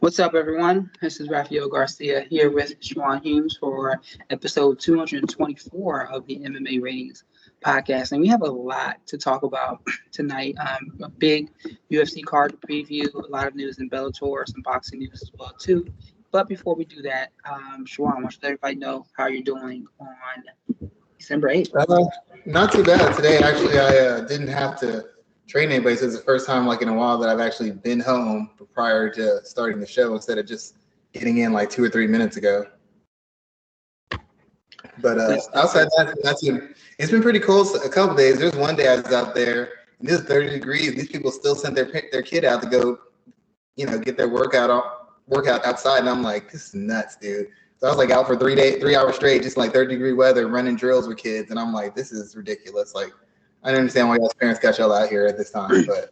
What's up, everyone? This is Raphael Garcia here with Schwan for episode 224 of the MMA Ratings podcast. And we have a lot to talk about tonight. A big UFC card to preview, a lot of news in Bellator, some boxing news as well, too. But before we do that, Schwan, I want to let everybody know how you're doing on December 8th. Not too bad. Today, actually, I didn't have to train anybody. So it's the first time in a while that I've actually been home prior to starting the show instead of just getting in 2 or 3 minutes ago. But outside that, it's been pretty cool. A couple days. There's one day I was out there and it was 30 degrees. These people still sent their kid out to go, get their workout outside. And I'm like, this is nuts, dude. So I was out for 3 hours straight, just 30-degree weather, running drills with kids. And I'm like, this is ridiculous. I don't understand why y'all's parents got y'all out here at this time, but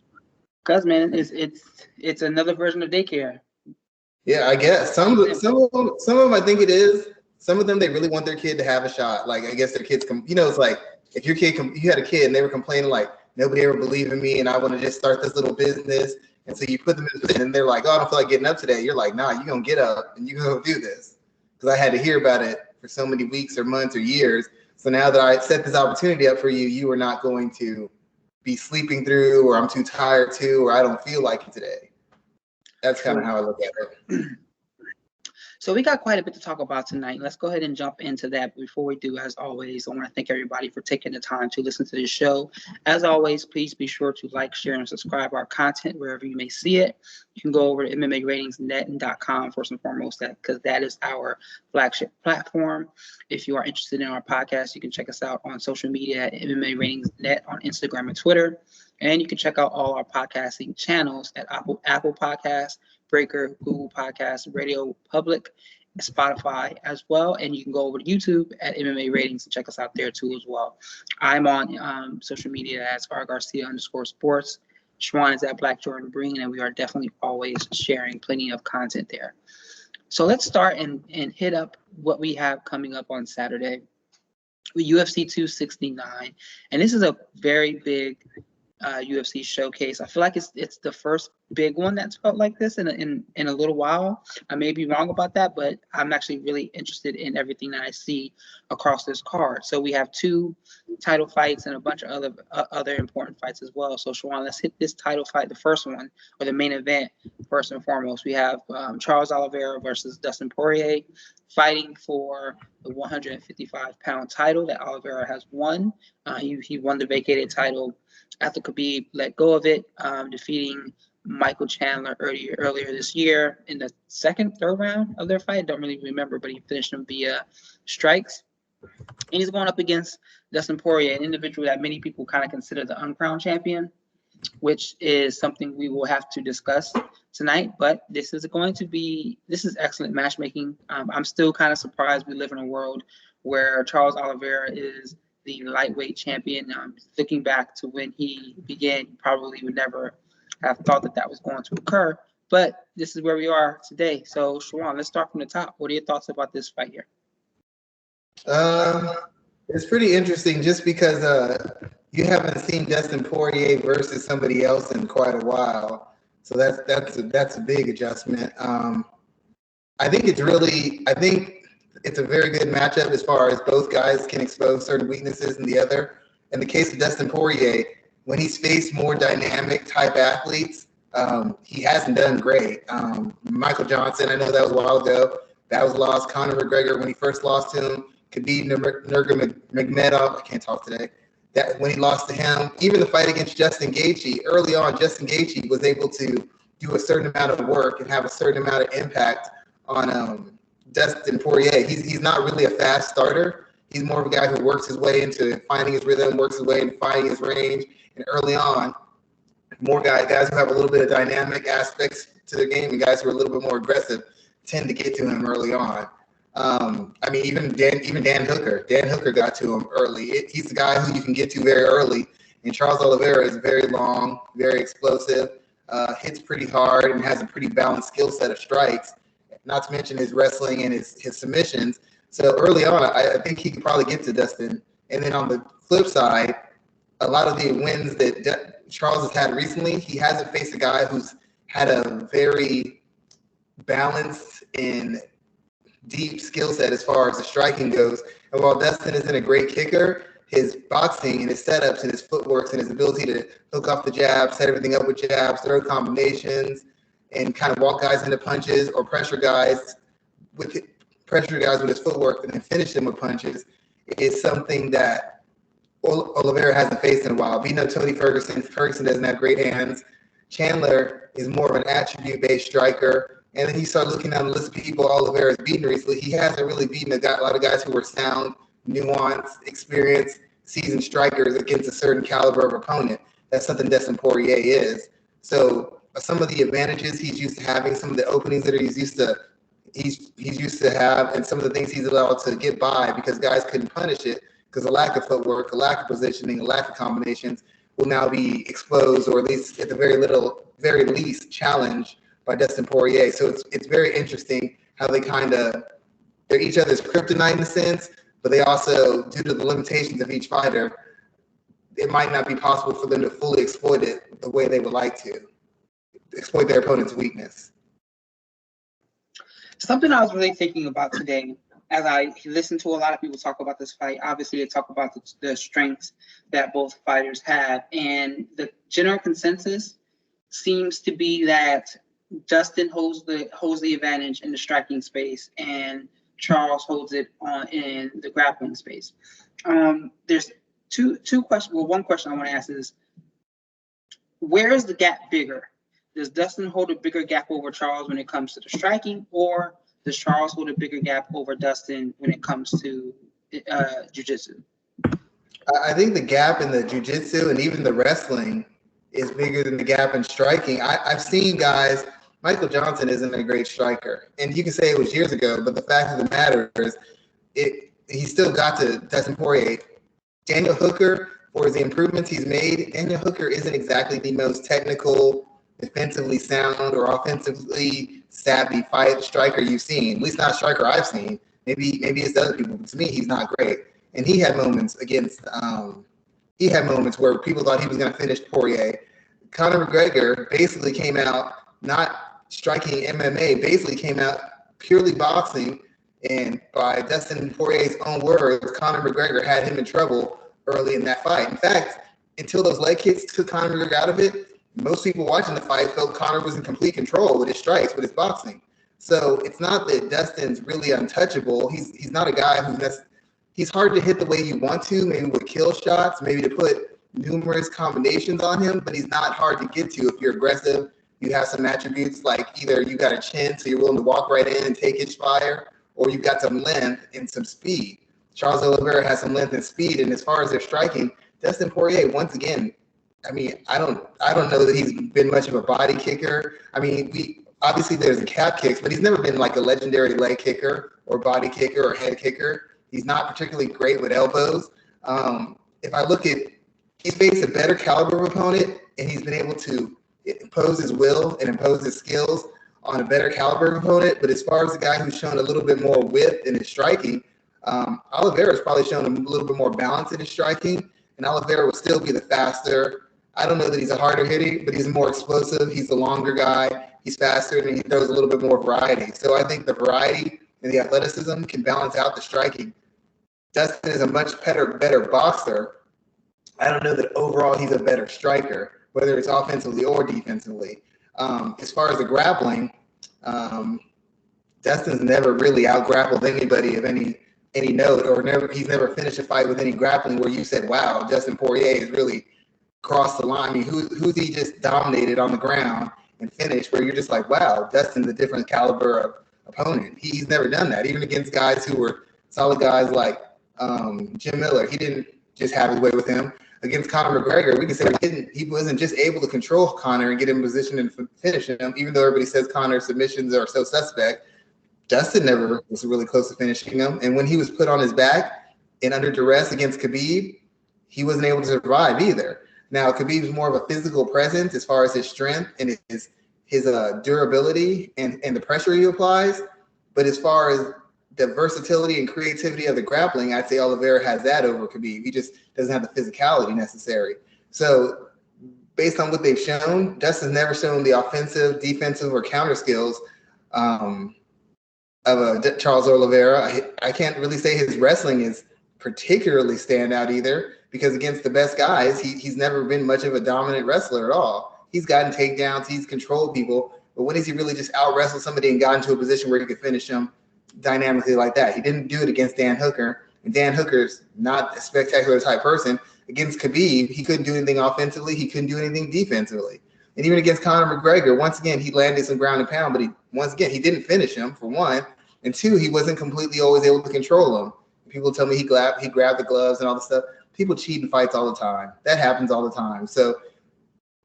because man, it's another version of daycare. Yeah, I guess some of them I think it is. Some of them they really want their kid to have a shot. I guess their kids it's if your kid you had a kid and they were complaining nobody ever believed in me and I want to just start this little business, and so you put them in this position and they're like, oh, I don't feel like getting up today. You're like, nah, you're gonna get up and you're gonna do this because I had to hear about it for so many weeks or months or years. So now that I set this opportunity up for you, you are not going to be sleeping through, or I'm too tired to, or I don't feel like it today. That's kind of how I look at it. So we got quite a bit to talk about tonight. Let's go ahead and jump into that. Before we do, as always, I want to thank everybody for taking the time to listen to this show. As always, please be sure to like, share, and subscribe our content wherever you may see it. You can go over to MMARatingsNet.com first and foremost, because that is our flagship platform. If you are interested in our podcast, you can check us out on social media at MMA Ratings Net on Instagram and Twitter. And you can check out all our podcasting channels at Apple Podcasts, Breaker, Google Podcasts, Radio Public, Spotify as well. And you can go over to YouTube at MMA Ratings and check us out there too as well. I'm on social media as @RGarcia_sports. Schwan is at Black Jordan Breen, and we are definitely always sharing plenty of content there. So let's start and hit up what we have coming up on Saturday with UFC 269. And this is a very big UFC showcase. I feel like it's the first big one that's felt like this in a little while. I may be wrong about that, but I'm actually really interested in everything that I see across this card. So we have 2 title fights and a bunch of other important fights as well. So Schwan, let's hit this title fight, the first one, or the main event first and foremost. We have Charles Oliveira versus Dustin Poirier fighting for the 155-pound title that Oliveira has won. He won the vacated title after Khabib let go of it, defeating Michael Chandler earlier this year in the third round of their fight. I don't really remember, but he finished him via strikes. And he's going up against Dustin Poirier, an individual that many people kind of consider the uncrowned champion, which is something we will have to discuss tonight. But this is excellent matchmaking. I'm still kind of surprised we live in a world where Charles Oliveira is the lightweight champion. Looking back to when he began, you probably would never have thought that was going to occur. But this is where we are today. So, Schwan, let's start from the top. What are your thoughts about this fight here? It's pretty interesting just because you haven't seen Dustin Poirier versus somebody else in quite a while. So that's a big adjustment. I think it's a very good matchup as far as both guys can expose certain weaknesses in the other. In the case of Dustin Poirier, when he's faced more dynamic type athletes, he hasn't done great. Michael Johnson, I know that was a while ago. That was lost. Conor McGregor, when he first lost to him, Khabib Nurmagomedov, I can't talk today. That when he lost to him, even the fight against Justin Gaethje, early on, Justin Gaethje was able to do a certain amount of work and have a certain amount of impact on Dustin Poirier. He's not really a fast starter. He's more of a guy who works his way into finding his rhythm, works his way into finding his range. And early on, more guys who have a little bit of dynamic aspects to their game and guys who are a little bit more aggressive tend to get to him early on. Even Dan Hooker. Dan Hooker got to him early. He's the guy who you can get to very early. And Charles Oliveira is very long, very explosive, hits pretty hard, and has a pretty balanced skill set of strikes, not to mention his wrestling and his submissions. So early on, I think he could probably get to Dustin. And then on the flip side, a lot of the wins that Charles has had recently, he hasn't faced a guy who's had a very balanced and deep skill set as far as the striking goes. And while Dustin isn't a great kicker, his boxing and his setups and his footwork and his ability to hook off the jab, set everything up with jabs, throw combinations, and kind of walk guys into punches or pressure guys with his footwork and then finish them with punches is something that Oliveira hasn't faced in a while. We know Tony Ferguson. Ferguson doesn't have great hands. Chandler is more of an attribute-based striker. And then you start looking down the list of people Oliveira's beaten recently. He hasn't really beaten a lot of guys who were sound, nuanced, experienced, seasoned strikers against a certain caliber of opponent. That's something Dustin Poirier is. So some of the advantages he's used to having, some of the openings that he's used to have, and some of the things he's allowed to get by because guys couldn't punish it because a lack of footwork, a lack of positioning, a lack of combinations will now be exposed, or at least at the very least challenged by Dustin Poirier. So it's very interesting how they're each other's kryptonite in a sense, but they also, due to the limitations of each fighter, it might not be possible for them to fully exploit it the way they would like to, exploit their opponent's weakness. Something I was really thinking about today, as I listened to a lot of people talk about this fight, obviously they talk about the strengths that both fighters have, and the general consensus seems to be that Dustin holds the advantage in the striking space, and Charles holds it in the grappling space. There's two questions. Well, one question I want to ask is, where is the gap bigger? Does Dustin hold a bigger gap over Charles when it comes to the striking, or does Charles hold a bigger gap over Dustin when it comes to jiu-jitsu? I think the gap in the jiu-jitsu and even the wrestling is bigger than the gap in striking. I've seen guys. Michael Johnson isn't a great striker, and you can say it was years ago, but the fact of the matter is, he still got to Dustin Poirier. Daniel Hooker, for the improvements he's made, Daniel Hooker isn't exactly the most technical, defensively sound, or offensively savvy fight striker you've seen. At least not a striker I've seen. Maybe it's other people, but to me, he's not great. And he had moments where people thought he was going to finish Poirier. Conor McGregor basically came out not striking MMA, basically came out purely boxing, and by Dustin Poirier's own words, Conor McGregor had him in trouble early in that fight. In fact, until those leg kicks took Conor McGregor out of it, most people watching the fight felt Conor was in complete control with his strikes, with his boxing. So it's not that Dustin's really untouchable. He's not a guy he's hard to hit the way you want to, maybe with kill shots, maybe to put numerous combinations on him, but he's not hard to get to if you're aggressive. You have some attributes like either you got a chin, so you're willing to walk right in and take his fire, or you've got some length and some speed. Charles Oliveira has some length and speed, and as far as their striking, Dustin Poirier, once again, I mean, I don't know that he's been much of a body kicker. I mean, obviously there's the calf kicks, but he's never been like a legendary leg kicker or body kicker or head kicker. He's not particularly great with elbows. If I look at, he's faced a better caliber of opponent, and he's been able to impose his will and impose his skills on a better caliber of opponent. But as far as the guy who's shown a little bit more width in his striking, Oliveira's probably shown a little bit more balance in his striking, and Oliveira would still be the faster. I don't know that he's a harder hitter, but he's more explosive. He's the longer guy. He's faster, and he throws a little bit more variety. So I think the variety and the athleticism can balance out the striking. Dustin is a much better boxer. I don't know that overall he's a better striker, whether it's offensively or defensively. As far as the grappling, Dustin's never really out-grappled anybody of any note, or he's never finished a fight with any grappling where you said, wow, Dustin Poirier has really crossed the line. I mean, who's he just dominated on the ground and finished where you're just like, wow, Dustin's a different caliber of opponent. He's never done that, even against guys who were solid guys like Jim Miller. He didn't just have his way with him. Against Conor McGregor, we can say he wasn't just able to control Conor and get him in position and finish him, even though everybody says Conor's submissions are so suspect. Dustin never was really close to finishing him. And when he was put on his back and under duress against Khabib, he wasn't able to survive either. Now, Khabib's more of a physical presence as far as his strength and his durability and the pressure he applies. But as far as the versatility and creativity of the grappling, I'd say Oliveira has that over Khabib. He just doesn't have the physicality necessary. So based on what they've shown, Dustin's never shown the offensive, defensive, or counter skills Charles Oliveira. I can't really say his wrestling is particularly standout either, because against the best guys, he's never been much of a dominant wrestler at all. He's gotten takedowns, he's controlled people, but when has he really just out-wrestled somebody and gotten to a position where he could finish them dynamically like that? He didn't do it against Dan Hooker, and Dan Hooker's not a spectacular type person. Against Khabib, he couldn't do anything offensively, he couldn't do anything defensively. And even against Conor McGregor, once again, he landed some ground and pound, but he didn't finish him, for one. And two, he wasn't completely always able to control him. People tell me he grabbed the gloves and all this stuff. People cheat in fights all the time. That happens all the time. So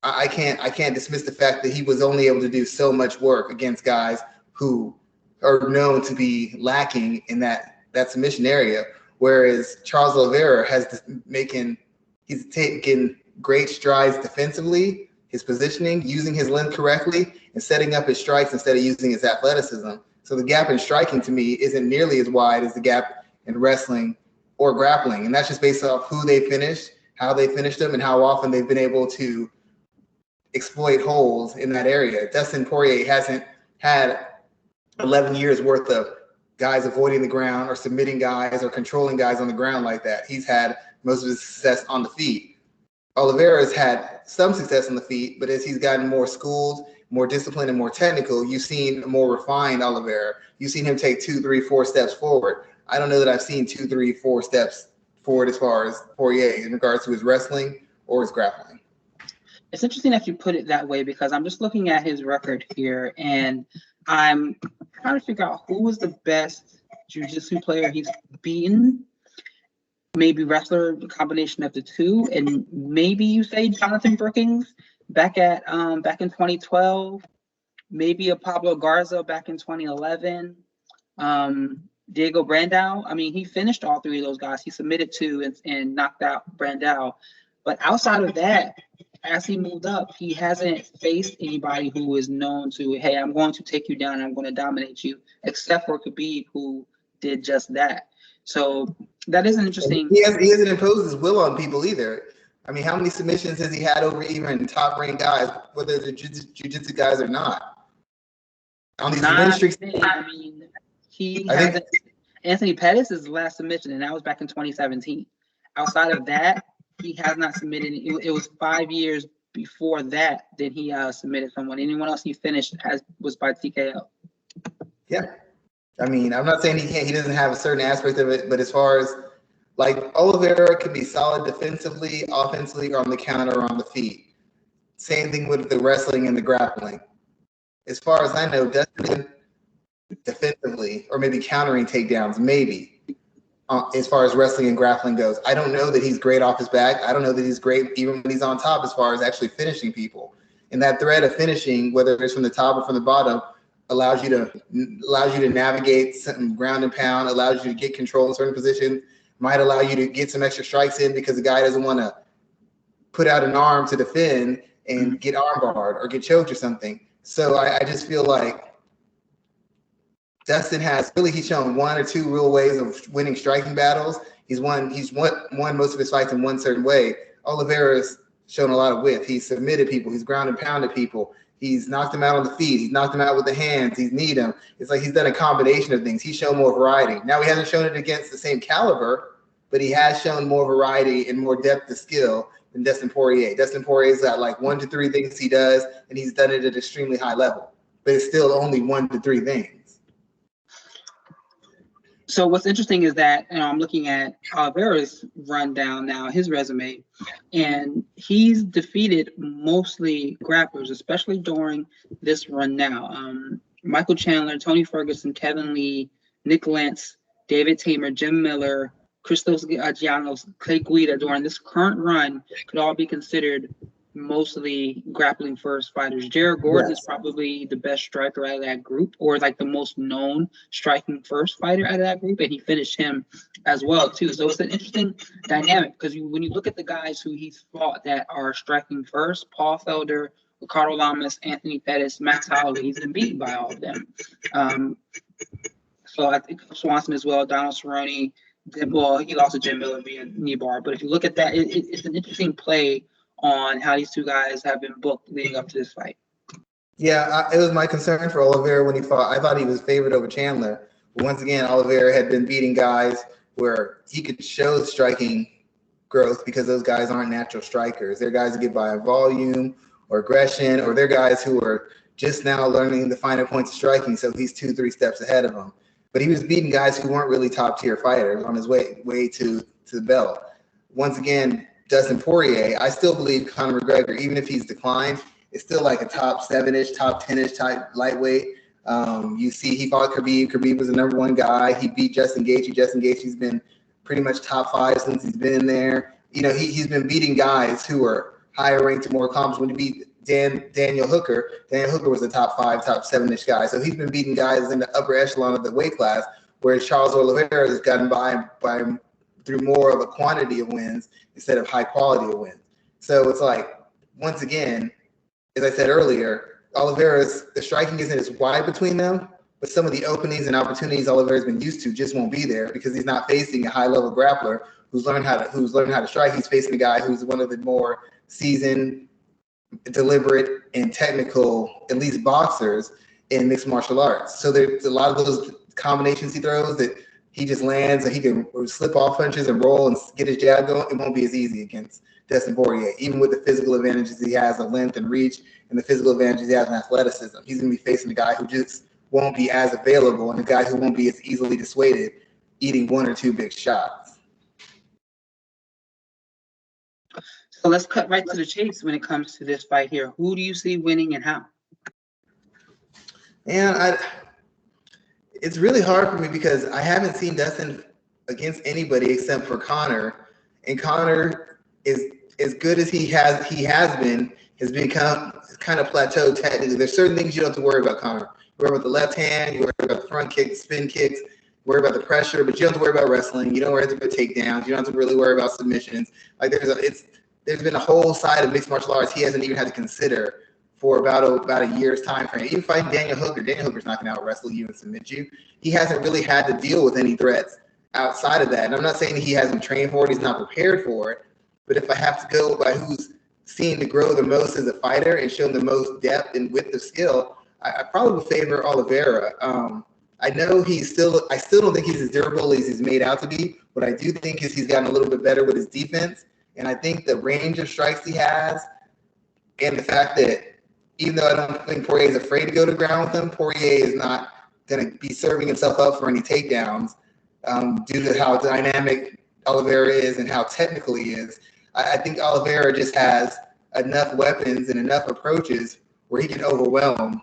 I can't dismiss the fact that he was only able to do so much work against guys who are known to be lacking in that submission area. Whereas Charles Oliveira he's taken great strides defensively, his positioning, using his length correctly, and setting up his strikes instead of using his athleticism. So the gap in striking to me isn't nearly as wide as the gap in wrestling or grappling. And that's just based off who they finished, how they finished them, and how often they've been able to exploit holes in that area. Dustin Poirier hasn't had 11 years worth of guys avoiding the ground or submitting guys or controlling guys on the ground like that. He's had most of his success on the feet. Oliveira's had some success on the feet, but as he's gotten more schooled, more disciplined, and more technical, you've seen a more refined Oliveira. You've seen him take 2, 3, 4 steps forward. I don't know that I've seen 2, 3, 4 steps forward as far as Poirier in regards to his wrestling or his grappling. It's interesting that you put it that way, because I'm just looking at his record here, and I'm trying to figure out who was the best jiu-jitsu player he's beaten. Maybe wrestler, the combination of the two, and maybe you say Jonathan Brookings back in 2012, maybe a Pablo Garza back in 2011, Diego Brandao. I mean, he finished all three of those guys. He submitted 2 and knocked out Brandao. But outside of that, as he moved up, he hasn't faced anybody who is known to, hey, I'm going to take you down and I'm going to dominate you, except for Khabib, who did just that. So that is an interesting. He hasn't imposed his will on people either. I mean, how many submissions has he had over even top-ranked guys, whether they're jiu-jitsu guys or not? On these win streaks, I mean, Anthony Pettis is the last submission, and that was back in 2017. Outside of that, he has not submitted. It was 5 years before that he submitted someone. Anyone else he finished was by TKO. Yeah. I mean, I'm not saying he doesn't have a certain aspect of it, but as far as like Oliveira could be solid defensively, offensively, or on the counter or on the feet. Same thing with the wrestling and the grappling. As far as I know, Dustin defensively or maybe countering takedowns, maybe as far as wrestling and grappling goes. I don't know that he's great off his back. I don't know that he's great even when he's on top as far as actually finishing people. And that thread of finishing, whether it's from the top or from the bottom, allows you to navigate some ground and pound, allows you to get control in certain positions, might allow you to get some extra strikes in because the guy doesn't want to put out an arm to defend and get armbarred or get choked or something. So I just feel like Dustin he's shown 1 or 2 real ways of winning striking battles. He's won most of his fights in one certain way. Oliveira's shown a lot of width. He's submitted people. He's ground and pounded people. He's knocked them out on the feet. He's knocked them out with the hands. He's kneed them. It's like he's done a combination of things. He's shown more variety. Now, he hasn't shown it against the same caliber, but he has shown more variety and more depth of skill than Dustin Poirier. Dustin Poirier's got like 1 to 3 things he does, and he's done it at an extremely high level. But it's still only 1 to 3 things. So what's interesting is that I'm looking at Oliveira's rundown now, his resume, and he's defeated mostly grapplers, especially during this run now. Michael Chandler, Tony Ferguson, Kevin Lee, Nick Lentz, David Tamer, Jim Miller, Christos Gianos, Clay Guida during this current run could all be considered mostly grappling first fighters. Jared Gordon is probably the best striker out of that group, or like the most known striking first fighter out of that group, and he finished him as well too. So it's an interesting dynamic because when you look at the guys who he's fought that are striking first, Paul Felder, Ricardo Lamas, Anthony Pettis, Max Holloway, he's been beaten by all of them. So I think Swanson as well, Donald Cerrone. Well, he lost to Jim Miller via knee bar, but if you look at that, it's an interesting play on how these two guys have been booked leading up to this fight. Yeah, it was my concern for Oliveira when he fought. I thought he was favored over Chandler. But once again, Oliveira had been beating guys where he could show striking growth because those guys aren't natural strikers. They're guys that get by volume or aggression, or they're guys who are just now learning the finer points of striking. So he's 2-3 steps ahead of them. But he was beating guys who weren't really top tier fighters on his way to the belt. Once again, Dustin Poirier, I still believe Conor McGregor, even if he's declined, is still like a top 7-ish, top 10-ish type lightweight. You see, he fought Khabib. Khabib was the number one guy. He beat Justin Gaethje. Justin Gaethje's been pretty much top 5 since he's been in there. You know, he's been beating guys who are higher ranked and more accomplished. When he beat Daniel Hooker was a top 5, top 7-ish guy. So he's been beating guys in the upper echelon of the weight class, whereas Charles Oliveira has gotten by through more of a quantity of wins instead of high quality of wins. So it's like, once again, as I said earlier, the striking isn't as wide between them, but some of the openings and opportunities Oliveira's been used to just won't be there because he's not facing a high-level grappler who's learned how to strike. He's facing a guy who's one of the more seasoned, deliberate, and technical, at least boxers in mixed martial arts. So there's a lot of those combinations he throws that he just lands and he can slip off punches and roll and get his jab going. It won't be as easy against Dustin Poirier, even with the physical advantages he has of length and reach and the physical advantages he has in athleticism. He's going to be facing a guy who just won't be as available and a guy who won't be as easily dissuaded eating 1 or 2 big shots. So let's cut right to the chase when it comes to this fight here. Who do you see winning and how? And it's really hard for me because I haven't seen Dustin against anybody except for Conor, and Conor is as good as he has been, has become kind of plateaued technically. There's certain things you don't have to worry about Conor. You worry about the left hand, you worry about the front kick, spin kicks, you worry about the pressure, but you don't have to worry about wrestling. You don't worry about takedowns. You don't have to really worry about submissions. Like there's been a whole side of mixed martial arts he hasn't even had to consider for about a year's time frame. Even fighting Daniel Hooker's not going to out wrestle you and submit you. He hasn't really had to deal with any threats outside of that. And I'm not saying he hasn't trained for it, he's not prepared for it. But if I have to go by who's seen to grow the most as a fighter and shown the most depth and width of skill, I probably would favor Oliveira. I still don't think he's as durable as he's made out to be. What I do think is he's gotten a little bit better with his defense. And I think the range of strikes he has and the fact that even though I don't think Poirier is afraid to go to ground with him, Poirier is not going to be serving himself up for any takedowns due to how dynamic Oliveira is and how technical he is. I think Oliveira just has enough weapons and enough approaches where he can overwhelm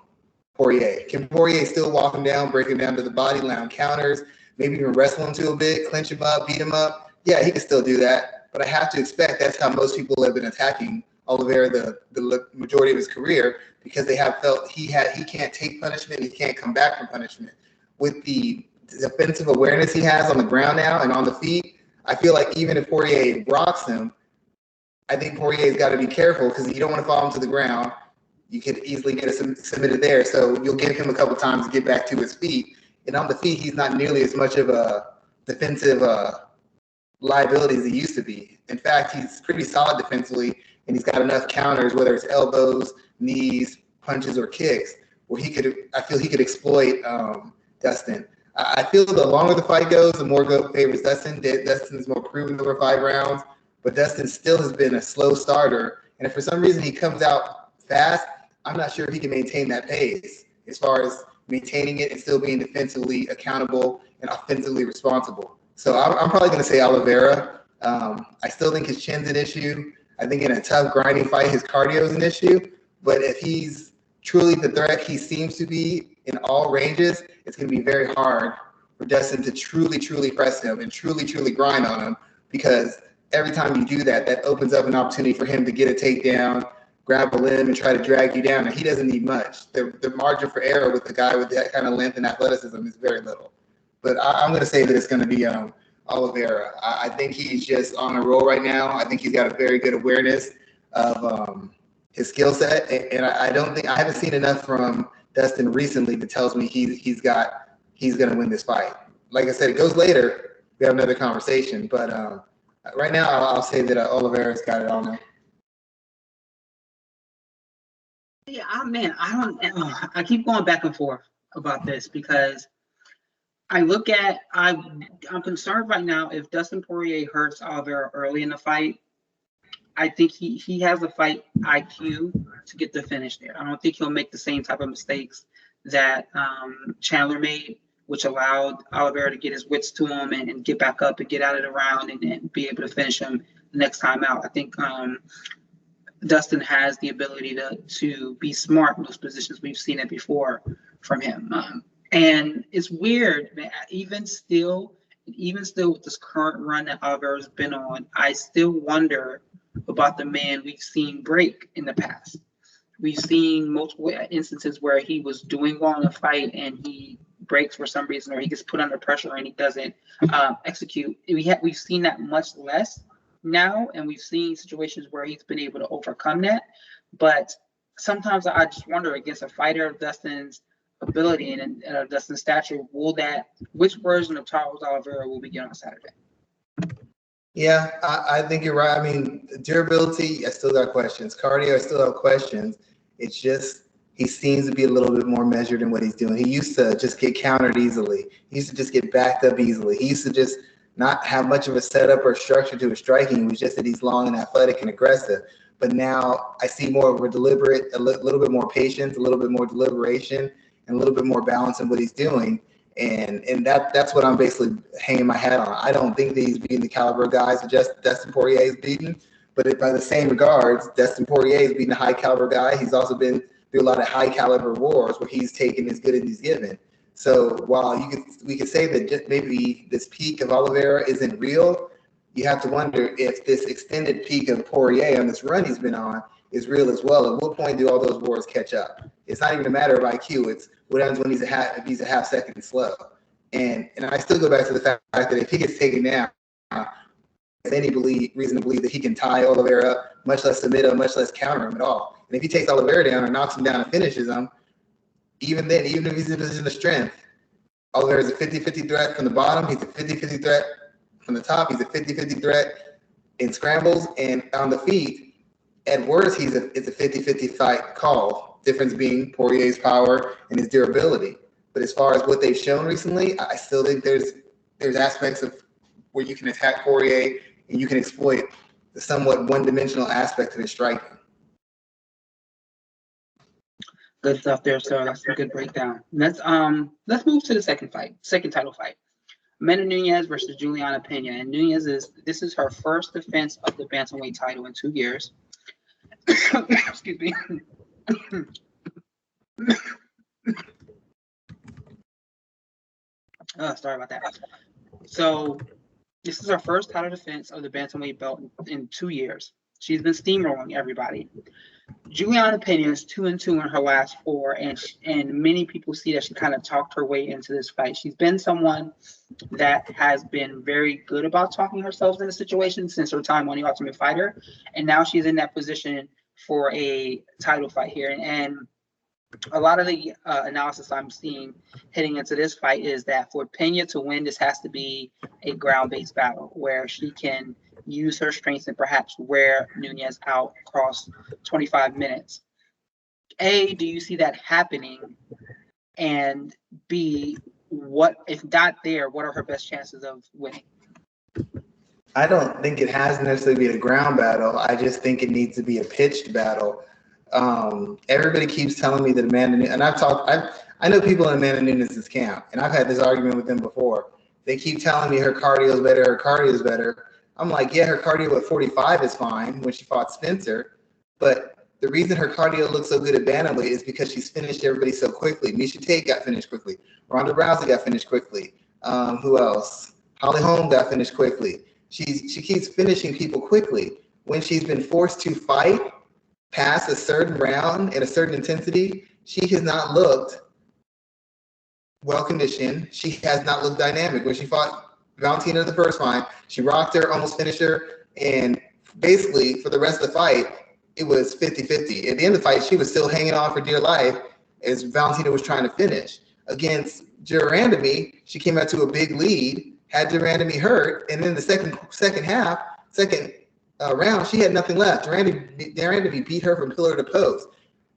Poirier. Can Poirier still walk him down, break him down to the body, land counters, maybe even wrestle him to a bit, clinch him up, beat him up? Yeah, he can still do that. But I have to expect that's how most people have been attacking Oliveira the majority of his career, because they have felt he can't take punishment, he can't come back from punishment. With the defensive awareness he has on the ground now and on the feet, I feel like even if Poirier rocks him, I think Poirier's got to be careful because you don't want to fall him to the ground. You could easily get submitted there. So you'll give him a couple times to get back to his feet. And on the feet, he's not nearly as much of a defensive liability as he used to be. In fact, he's pretty solid defensively, and he's got enough counters, whether it's elbows, knees, punches, or kicks, where I feel he could exploit Dustin. I feel the longer the fight goes, the more favors Dustin. Dustin's more proven over 5 rounds, but Dustin still has been a slow starter. And if for some reason he comes out fast, I'm not sure if he can maintain that pace as far as maintaining it and still being defensively accountable and offensively responsible. So I'm probably going to say Oliveira. I still think his chin's an issue. I think in a tough, grinding fight, his cardio is an issue. But if he's truly the threat he seems to be in all ranges, it's going to be very hard for Dustin to truly, truly press him and truly, truly grind on him, because every time you do that, that opens up an opportunity for him to get a takedown, grab a limb, and try to drag you down. And he doesn't need much. The margin for error with the guy with that kind of length and athleticism is very little. But I'm going to say that it's going to be Oliveira. I think he's just on a roll right now. I think he's got a very good awareness of his skill set, and I haven't seen enough from Dustin recently that tells me he's going to win this fight. Like I said, it goes later. We have another conversation, but right now I'll say that Oliveira's got it all now. Yeah, man, I keep going back and forth about this because I'm concerned right now if Dustin Poirier hurts Oliveira early in the fight. I think he has the fight IQ to get the finish there. I don't think he'll make the same type of mistakes that Chandler made, which allowed Oliveira to get his wits to him and get back up and get out of the round and be able to finish him the next time out. I think Dustin has the ability to be smart in those positions. We've seen it before from him. And it's weird, man. Even still with this current run that Oliveira's been on, I still wonder about the man we've seen break in the past. We've seen multiple instances where he was doing well in a fight and he breaks for some reason, or he gets put under pressure and he doesn't execute. We've seen that much less now, and we've seen situations where he's been able to overcome that. But sometimes I just wonder, against a fighter of Dustin's ability and Dustin's stature, which version of Charles Oliveira will we get on Saturday? Yeah, I think you're right. I mean, durability, I still got questions. Cardio, I still have questions. It's just he seems to be a little bit more measured in what he's doing. He used to just get countered easily. He used to just get backed up easily. He used to just not have much of a setup or structure to his striking. It was just that he's long and athletic and aggressive. But now I see more of a deliberate, a little bit more patience, a little bit more deliberation, and a little bit more balance in what he's doing. And that's what I'm basically hanging my hat on. I don't think that he's beating the caliber of guys that just Dustin Poirier is beating, but by the same regards, Dustin Poirier is beating a high caliber guy. He's also been through a lot of high caliber wars where he's taken as good as he's given. So while we could say that just maybe this peak of Oliveira isn't real, you have to wonder if this extended peak of Poirier on this run he's been on is real as well. At what point do all those wars catch up? It's not even a matter of IQ. It's what happens when he's a half second slow. And I still go back to the fact that if he gets taken down, there's any reason to believe that he can tie Oliveira up, much less submit him, much less counter him at all. And if he takes Oliveira down or knocks him down and finishes him, even then, even if he's in a position of strength, Oliveira's a 50-50 threat from the bottom. He's a 50-50 threat from the top. He's a 50-50 threat in scrambles and on the feet. At worst, it's a 50-50 fight call. Difference being Poirier's power and his durability. But as far as what they've shown recently, I still think there's aspects of where you can attack Poirier and you can exploit the somewhat one-dimensional aspect of his striking. Good stuff there, sir. That's a good breakdown. Let's move to the second title fight. Mena Nunes versus Juliana Pena. And this is her first defense of the bantamweight title in 2 years. Excuse me. Sorry about that. So this is her first title defense of the bantamweight belt in 2 years. She's been steamrolling everybody. Juliana Pena is 2-2 in her last 4, and many people see that she kind of talked her way into this fight. She's been someone that has been very good about talking herself into situations since her time on The Ultimate Fighter, and now she's in that position for a title fight here. And a lot of the analysis I'm seeing heading into this fight is that for Pena to win, this has to be a ground-based battle where she can use her strengths and perhaps wear Nunes out across 25 minutes. A, do you see that happening? And B, what if not there, what are her best chances of winning? I don't think it has to necessarily be a ground battle. I just think it needs to be a pitched battle. Everybody keeps telling me that Amanda Nunes, and I know people in Amanda Nunes' camp, and I've had this argument with them before. They keep telling me her cardio is better. I'm like, yeah, her cardio at 45 is fine when she fought Spencer, but the reason her cardio looks so good at bantamweight is because she's finished everybody so quickly. Miesha Tate got finished quickly. Ronda Rousey got finished quickly. Who else? Holly Holm got finished quickly. She keeps finishing people quickly. When she's been forced to fight past a certain round at a certain intensity, she has not looked well conditioned. She has not looked dynamic. When she fought Valentina the first fight, she rocked her, almost finished her, and basically for the rest of the fight, it was 50-50. At the end of the fight, she was still hanging on for dear life as Valentina was trying to finish. Against Durandamy, she came out to a big lead, had Durandamy hurt, and then the second round, she had nothing left. Durandamy beat her from pillar to post.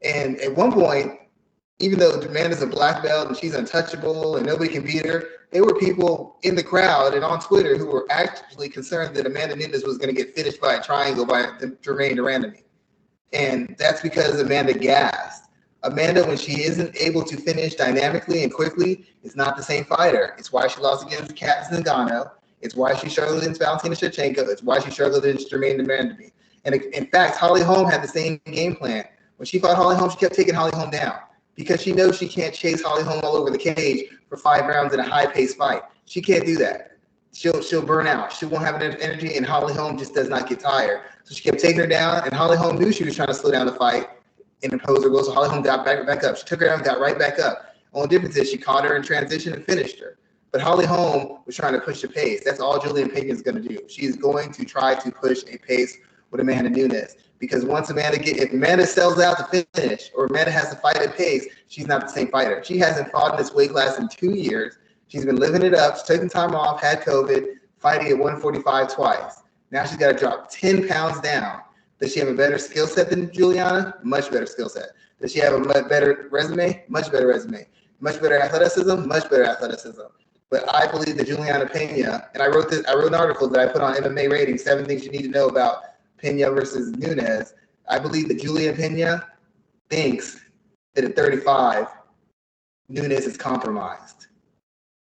And at one point, even though Amanda's a black belt and she's untouchable and nobody can beat her, there were people in the crowd and on Twitter who were actually concerned that Amanda Nunes was going to get finished by a triangle by Jermaine Durandamy. And that's because Amanda gassed. Amanda, when she isn't able to finish dynamically and quickly, is not the same fighter. It's why she lost against Kat Zingano. It's why she struggled against Valentina Shevchenko. It's why she struggled against Jermaine Durandamy. And in fact, Holly Holm had the same game plan. When she fought Holly Holm, she kept taking Holly Holm down because she knows she can't chase Holly Holm all over the cage for 5 rounds in a high-paced fight. She can't do that. She'll burn out. She won't have enough energy, and Holly Holm just does not get tired. So she kept taking her down, and Holly Holm knew she was trying to slow down the fight and impose her will. So Holly Holm got back up. She took her down, got right back up. Only difference is she caught her in transition and finished her. But Holly Holm was trying to push the pace. That's all Jillian Pena is going to do. She's going to try to push a pace with Amanda Nunes. Because once if Amanda sells out to finish, or Amanda has to fight at pace, she's not the same fighter. She hasn't fought in this weight class in 2 years. She's been living it up. She's taken time off, had COVID, fighting at 145 twice. Now she's got to drop 10 pounds down. Does she have a better skill set than Juliana? Much better skill set. Does she have a much better resume? Much better resume. Much better athleticism? Much better athleticism. But I believe that Juliana Pena, and I wrote an article that I put on MMA Ratings, 7 things you need to know about Pena versus Nunes. I believe that Juliana Pena thinks that at 35, Nunes is compromised.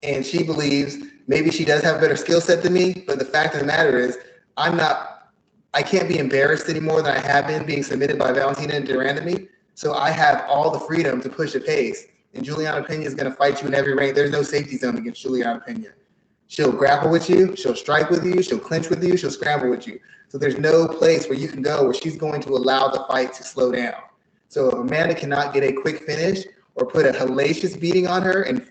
And she believes maybe she does have a better skill set than me, but the fact of the matter is I can't be embarrassed any more than I have been being submitted by Valentina and Durandamy. So I have all the freedom to push a pace. And Juliana Pena is going to fight you in every rank. There's no safety zone against Juliana Pena. She'll grapple with you. She'll strike with you. She'll clinch with you. She'll scramble with you. So there's no place where you can go where she's going to allow the fight to slow down. So if Amanda cannot get a quick finish or put a hellacious beating on her, and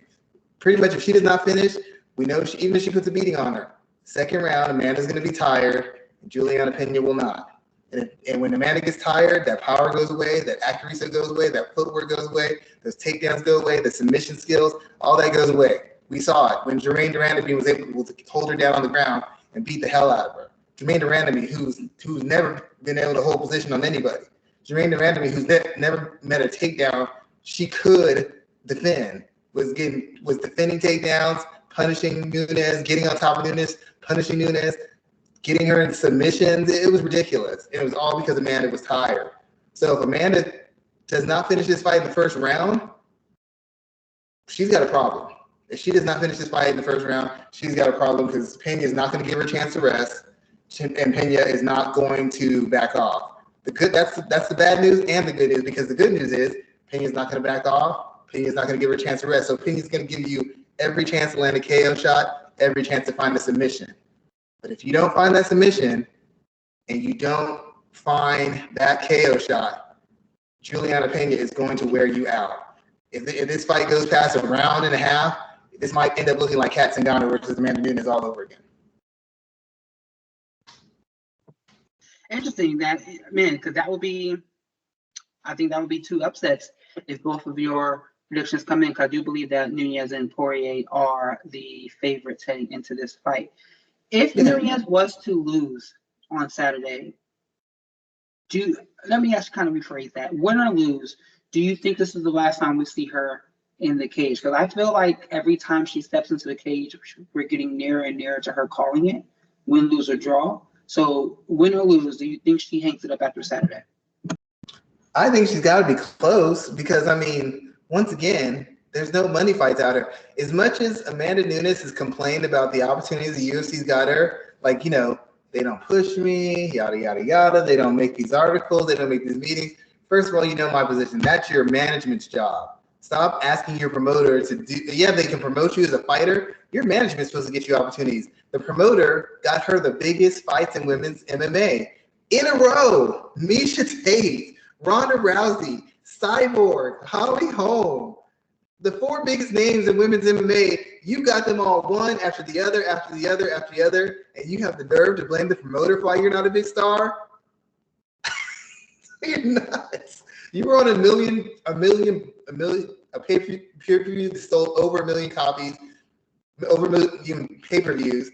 pretty much if she does not finish, we know even if she puts a beating on her, second round, Amanda's going to be tired, and Juliana Pena will not. And when Amanda gets tired, that power goes away, that accuracy goes away, that footwork goes away, those takedowns go away, the submission skills, all that goes away. We saw it when Jermaine Durandamy was able to hold her down on the ground and beat the hell out of her. Jermaine Durandamy, who's never been able to hold position on anybody. Jermaine Durandamy, who's never met a takedown she could defend, was defending takedowns, punishing Nunez, getting on top of Nunez, punishing Nunez, getting her in submissions. It was ridiculous. And it was all because Amanda was tired. So if Amanda does not finish this fight in the first round, she's got a problem. If she does not finish this fight in the first round, she's got a problem because Pena is not going to give her a chance to rest, and Pena is not going to back off. That's the bad news and the good news, because the good news is Pena's not going to back off. Pena's not going to give her a chance to rest. So Pena's going to give you every chance to land a KO shot, every chance to find a submission. But if you don't find that submission and you don't find that KO shot, Juliana Pena is going to wear you out. If this fight goes past a round and a half, this might end up looking like Kat Zingano versus Amanda Nunes all over again. Interesting because I think that would be 2 upsets if both of your predictions come in, because I do believe that Nunez and Poirier are the favorites heading into this fight. If Nunez was to lose on Saturday, let me kind of rephrase that. Win or lose, do you think this is the last time we see her in the cage? Because I feel like every time she steps into the cage, we're getting nearer and nearer to her calling it, win, lose, or draw. So win or lose, do you think she hangs it up after Saturday? I think she's got to be close because, once again, there's no money fights out there. As much as Amanda Nunes has complained about the opportunities the UFC's got her, they don't push me, yada, yada, yada. They don't make these articles. They don't make these meetings. First of all, you know my position. That's your management's job. Stop asking your promoter to do – they can promote you as a fighter. Your management's supposed to get you opportunities. The promoter got her the biggest fights in women's MMA in a row. Miesha Tate, Ronda Rousey, Cyborg, Holly Holm. The 4 biggest names in women's MMA, you got them all one after the other, after the other, after the other, and you have the nerve to blame the promoter for why you're not a big star? You're nuts. You were on a pay-per-view that sold over 1 million copies, over 1 million pay-per-views,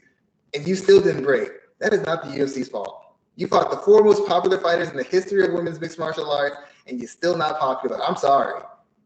and you still didn't break. That is not the UFC's fault. You fought the 4 most popular fighters in the history of women's mixed martial arts, and you're still not popular, I'm sorry.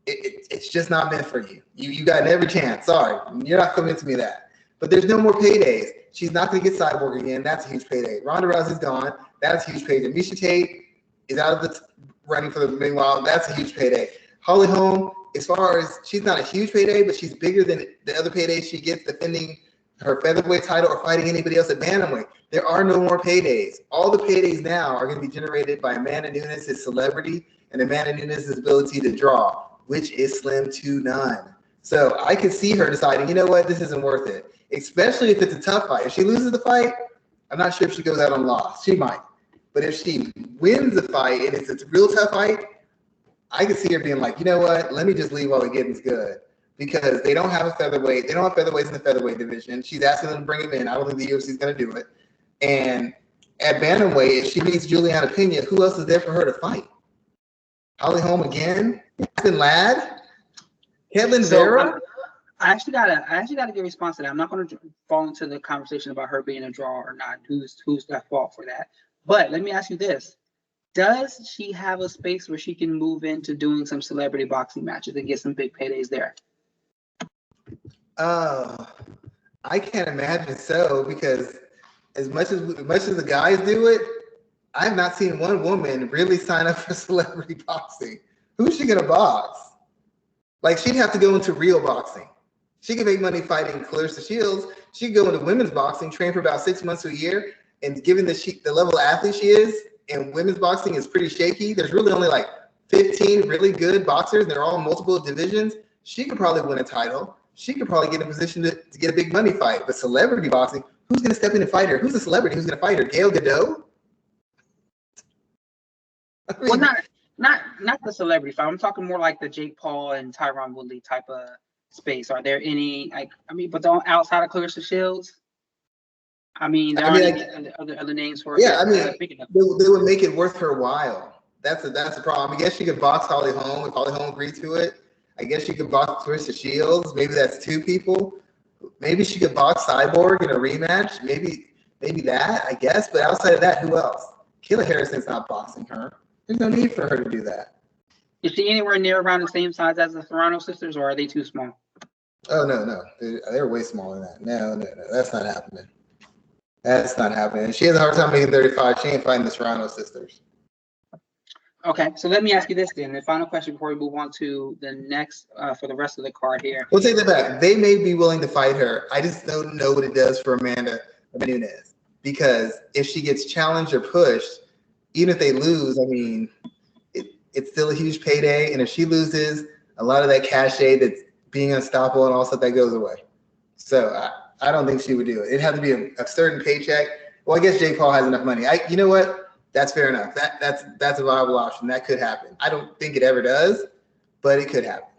It's just not meant for you. You got every chance. Sorry, you're not convincing me of that. But there's no more paydays. She's not going to get Cyborg again. That's a huge payday. Ronda Rousey's gone. That's a huge payday. Miesha Tate is out of the running for the meanwhile. That's a huge payday. Holly Holm, as far as she's not a huge payday, but she's bigger than the other paydays she gets defending her featherweight title or fighting anybody else at bantamweight. There are no more paydays. All the paydays now are going to be generated by Amanda Nunes, his celebrity, and Amanda Nunes' ability to draw, which is slim to none. So I could see her deciding, you know what, this isn't worth it, especially if it's a tough fight. If she loses the fight, I'm not sure if she goes out on loss. She might. But if she wins the fight and it's a real tough fight, I could see her being like, you know what, let me just leave while the getting's good. Because they don't have a featherweight. They don't have featherweights in the featherweight division. She's asking them to bring him in. I don't think the UFC is going to do it. And at bantamweight, if she meets Juliana Pena, who else is there for her to fight? Holly Holm again? Ethan Ladd? Kevin Vera? I actually gotta get a response to that. I'm not going to fall into the conversation about her being a draw or not. Who's at fault for that? But let me ask you this: does she have a space where she can move into doing some celebrity boxing matches and get some big paydays there? I can't imagine so, because as much as the guys do it, I've not seen one woman really sign up for celebrity boxing. Who's she gonna box? Like, she'd have to go into real boxing. She could make money fighting Clarissa Shields. She could go into women's boxing, train for about 6 months to a year, and given the level of athlete she is, and women's boxing is pretty shaky, there's really only like 15 really good boxers, and they're all in multiple divisions. She could probably win a title. She could probably get in a position to get a big money fight. But celebrity boxing, who's going to step in and fight her? Who's the celebrity who's going to fight her? Gail Godot? I mean, well, not the celebrity fight. I'm talking more like the Jake Paul and Tyron Woodley type of space. Are there any, but outside of Clarissa Shields? There aren't any other names for it. Yeah, they would make it worth her while. That's a problem. I guess she could box Holly Holm if Holly Holm agreed to it. I guess she could box Clarissa Shields. Maybe that's 2 people. Maybe she could box Cyborg in a rematch. Maybe that, I guess. But outside of that, who else? Kayla Harrison's not boxing her. There's no need for her to do that. Is she anywhere near around the same size as the Serrano sisters, or are they too small? Oh, no. They're way smaller than that. No. That's not happening. That's not happening. She has a hard time making 35. She ain't fighting the Serrano sisters. Okay, so let me ask you this then. The final question before we move on to the next, for the rest of the card here. We'll take that back. They may be willing to fight her. I just don't know what it does for Amanda Nunes. Because if she gets challenged or pushed, even if they lose, it's still a huge payday. And if she loses, a lot of that cachet that's being unstoppable and all stuff, that goes away. So I don't think she would do it. It'd have to be a certain paycheck. Well, I guess Jake Paul has enough money. You know what? That's fair enough. That's a viable option. That could happen. I don't think it ever does, but it could happen.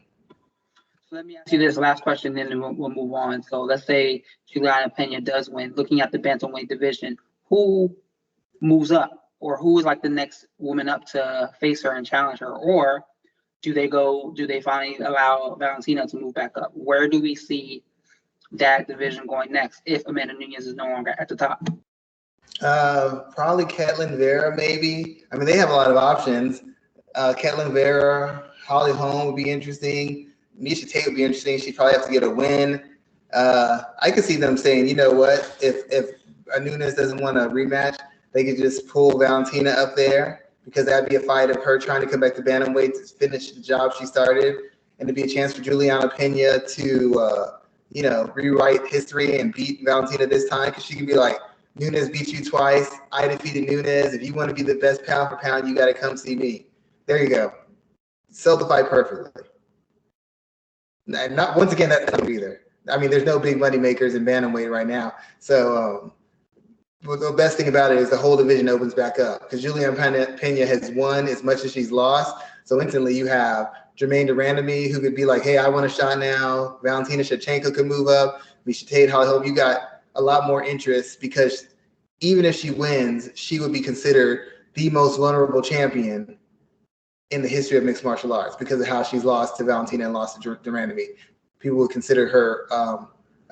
So let me ask you this last question, then we'll move on. So let's say Juliana Pena does win. Looking at the bantamweight division, who moves up, or who is like the next woman up to face her and challenge her, or do they finally allow Valentina to move back up? Where do we see that division going next if Amanda Nunes is no longer at the top? Probably Ketlin Vera, maybe. They have a lot of options. Ketlin Vera, Holly Holm would be interesting. Miesha Tate would be interesting. She'd probably have to get a win. I could see them saying, you know what, if Nunes doesn't want a rematch, they could just pull Valentina up there, because that'd be a fight of her trying to come back to bantamweight to finish the job she started, and it'd be a chance for Juliana Pena to, rewrite history and beat Valentina this time, because she could be like, Nunes beat you twice. I defeated Nunes. If you want to be the best pound for pound, you got to come see me. There you go. Sell the fight perfectly. Not once again, that's not either. There's no big money makers in bantamweight right now. So the best thing about it is the whole division opens back up, because Juliana Pena has won as much as she's lost. So instantly you have Jermaine Durandamy, who could be like, hey, I want a shot now. Valentina Shevchenko could move up. Miesha Tate, Holly Holm, you got a lot more interest, because even if she wins, she would be considered the most vulnerable champion in the history of mixed martial arts, because of how she's lost to Valentina and lost to Durandamy. People would consider her a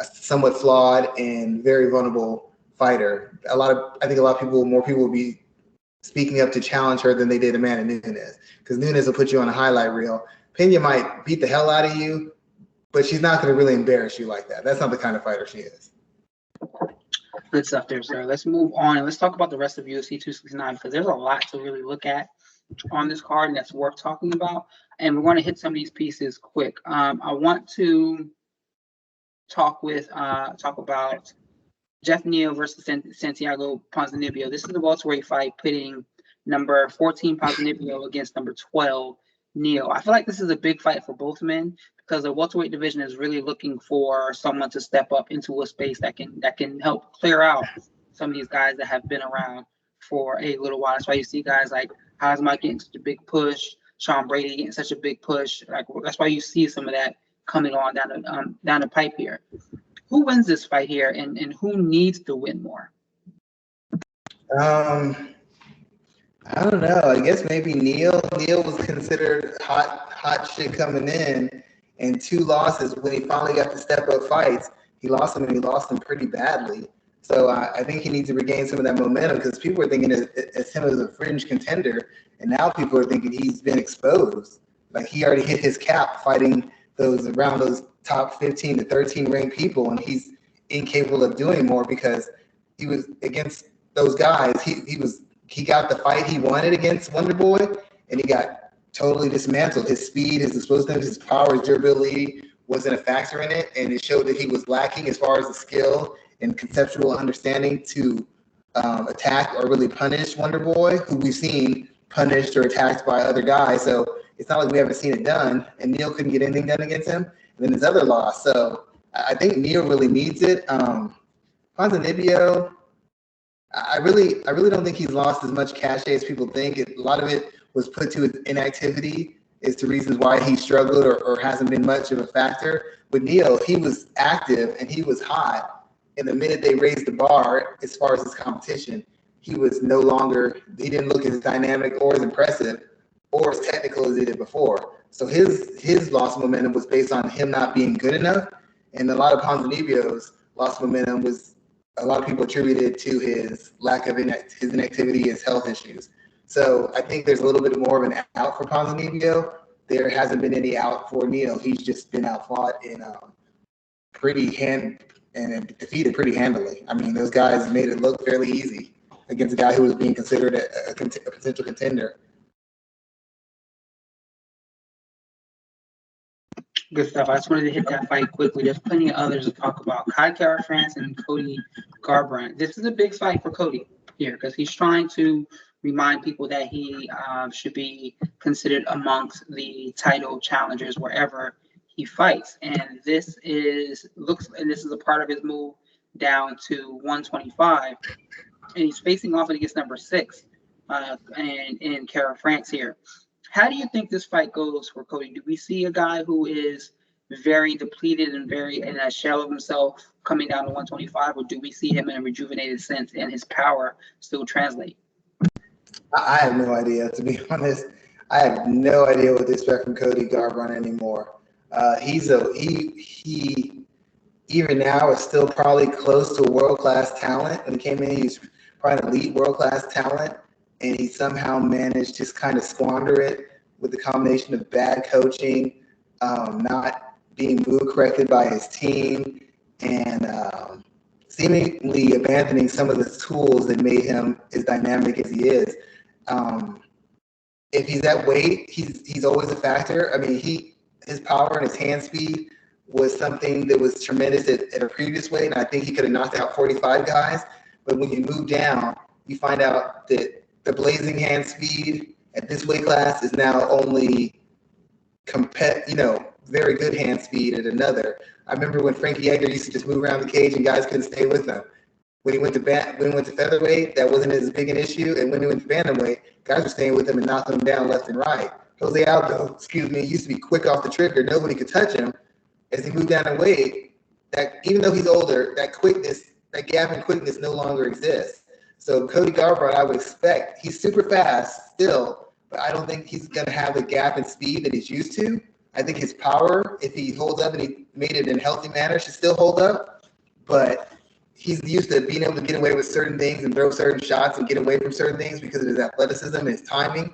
somewhat flawed and very vulnerable fighter. More people would be speaking up to challenge her than they did Amanda Nunes. Because Nunes will put you on a highlight reel. Pena might beat the hell out of you, but she's not going to really embarrass you like that. That's not the kind of fighter she is. Good stuff there, sir. Let's move on and let's talk about the rest of UFC 269 because there's a lot to really look at on this card and that's worth talking about. And we're going to hit some of these pieces quick. I want to talk about Jeff Neal versus Santiago Ponzinibbio. This is the welterweight fight pitting number 14 Ponzinibbio against number 12 Neal. I feel like this is a big fight for both men because the welterweight division is really looking for someone to step up into a space that can help clear out some of these guys that have been around for a little while. That's why you see guys like Hazmat getting such a big push, Sean Brady getting such a big push. Like that's why you see some of that coming on down the pipe here. Who wins this fight here, and who needs to win more? I don't know. I guess maybe Neal. Neal was considered hot shit coming in, and 2 losses when he finally got to step up fights. He lost them, and he lost them pretty badly. So I think he needs to regain some of that momentum because people were thinking as him as a fringe contender, and now people are thinking he's been exposed. Like he already hit his cap fighting those top 15 to 13 ranked people, and he's incapable of doing more because he was against those guys. He got the fight he wanted against Wonder Boy, and he got totally dismantled. His speed, his explosiveness, his power, his durability wasn't a factor in it, and it showed that he was lacking as far as the skill and conceptual understanding to attack or really punish Wonder Boy, who we've seen punished or attacked by other guys. So it's not like we haven't seen it done, and Neal couldn't get anything done against him. And then his other loss. So I think Neal really needs it. Ponzinibbio, I really don't think he's lost as much cachet as people think. A lot of it was put to his inactivity as to reasons why he struggled or hasn't been much of a factor. With Neal, he was active and he was hot. And the minute they raised the bar as far as his competition, he didn't look as dynamic or as impressive or as technical as he did before. So his loss of momentum was based on him not being good enough. And a lot of Ponzinibbio's loss of momentum was a lot of people attributed to his lack of his inactivity, his health issues. So I think there's a little bit more of an out for Ponzinibbio. There hasn't been any out for Neal. He's just been outfought and defeated pretty handily. I mean, those guys made it look fairly easy against a guy who was being considered a potential contender. Good stuff. I just wanted to hit that fight quickly. There's plenty of others to talk about. Kai Kara-France and Cody Garbrandt. This is a big fight for Cody here because he's trying to remind people that he should be considered amongst the title challengers wherever he fights. And this is a part of his move down to 125. And he's facing off against number 6 and in Kara-France here. How do you think this fight goes for Cody? Do we see a guy who is very depleted and very in a shell of himself coming down to 125, or do we see him in a rejuvenated sense and his power still translate? I have no idea, to be honest. I have no idea what to expect from Cody Garbrandt anymore. He even now is still probably close to a world-class talent. When he came in, he was probably an elite world-class talent. And he somehow managed to kind of squander it with the combination of bad coaching, not being move corrected by his team, and seemingly abandoning some of the tools that made him as dynamic as he is. If he's that weight, he's always a factor. I mean, his power and his hand speed was something that was tremendous at a previous weight, and I think he could have knocked out 45 guys. But when you move down, you find out that the blazing hand speed at this weight class is now only very good hand speed at another. I remember when Frankie Edgar used to just move around the cage and guys couldn't stay with him. When he went to featherweight, that wasn't as big an issue. And when he went to bantamweight, guys were staying with him and knocking him down left and right. Jose Aldo, used to be quick off the trigger. Nobody could touch him. As he moved down in weight, that even though he's older, that gap in quickness no longer exists. So Cody Garbrandt, I would expect, he's super fast still, but I don't think he's going to have the gap in speed that he's used to. I think his power, if he holds up and he made it in a healthy manner, should still hold up. But he's used to being able to get away with certain things and throw certain shots and get away from certain things because of his athleticism and his timing.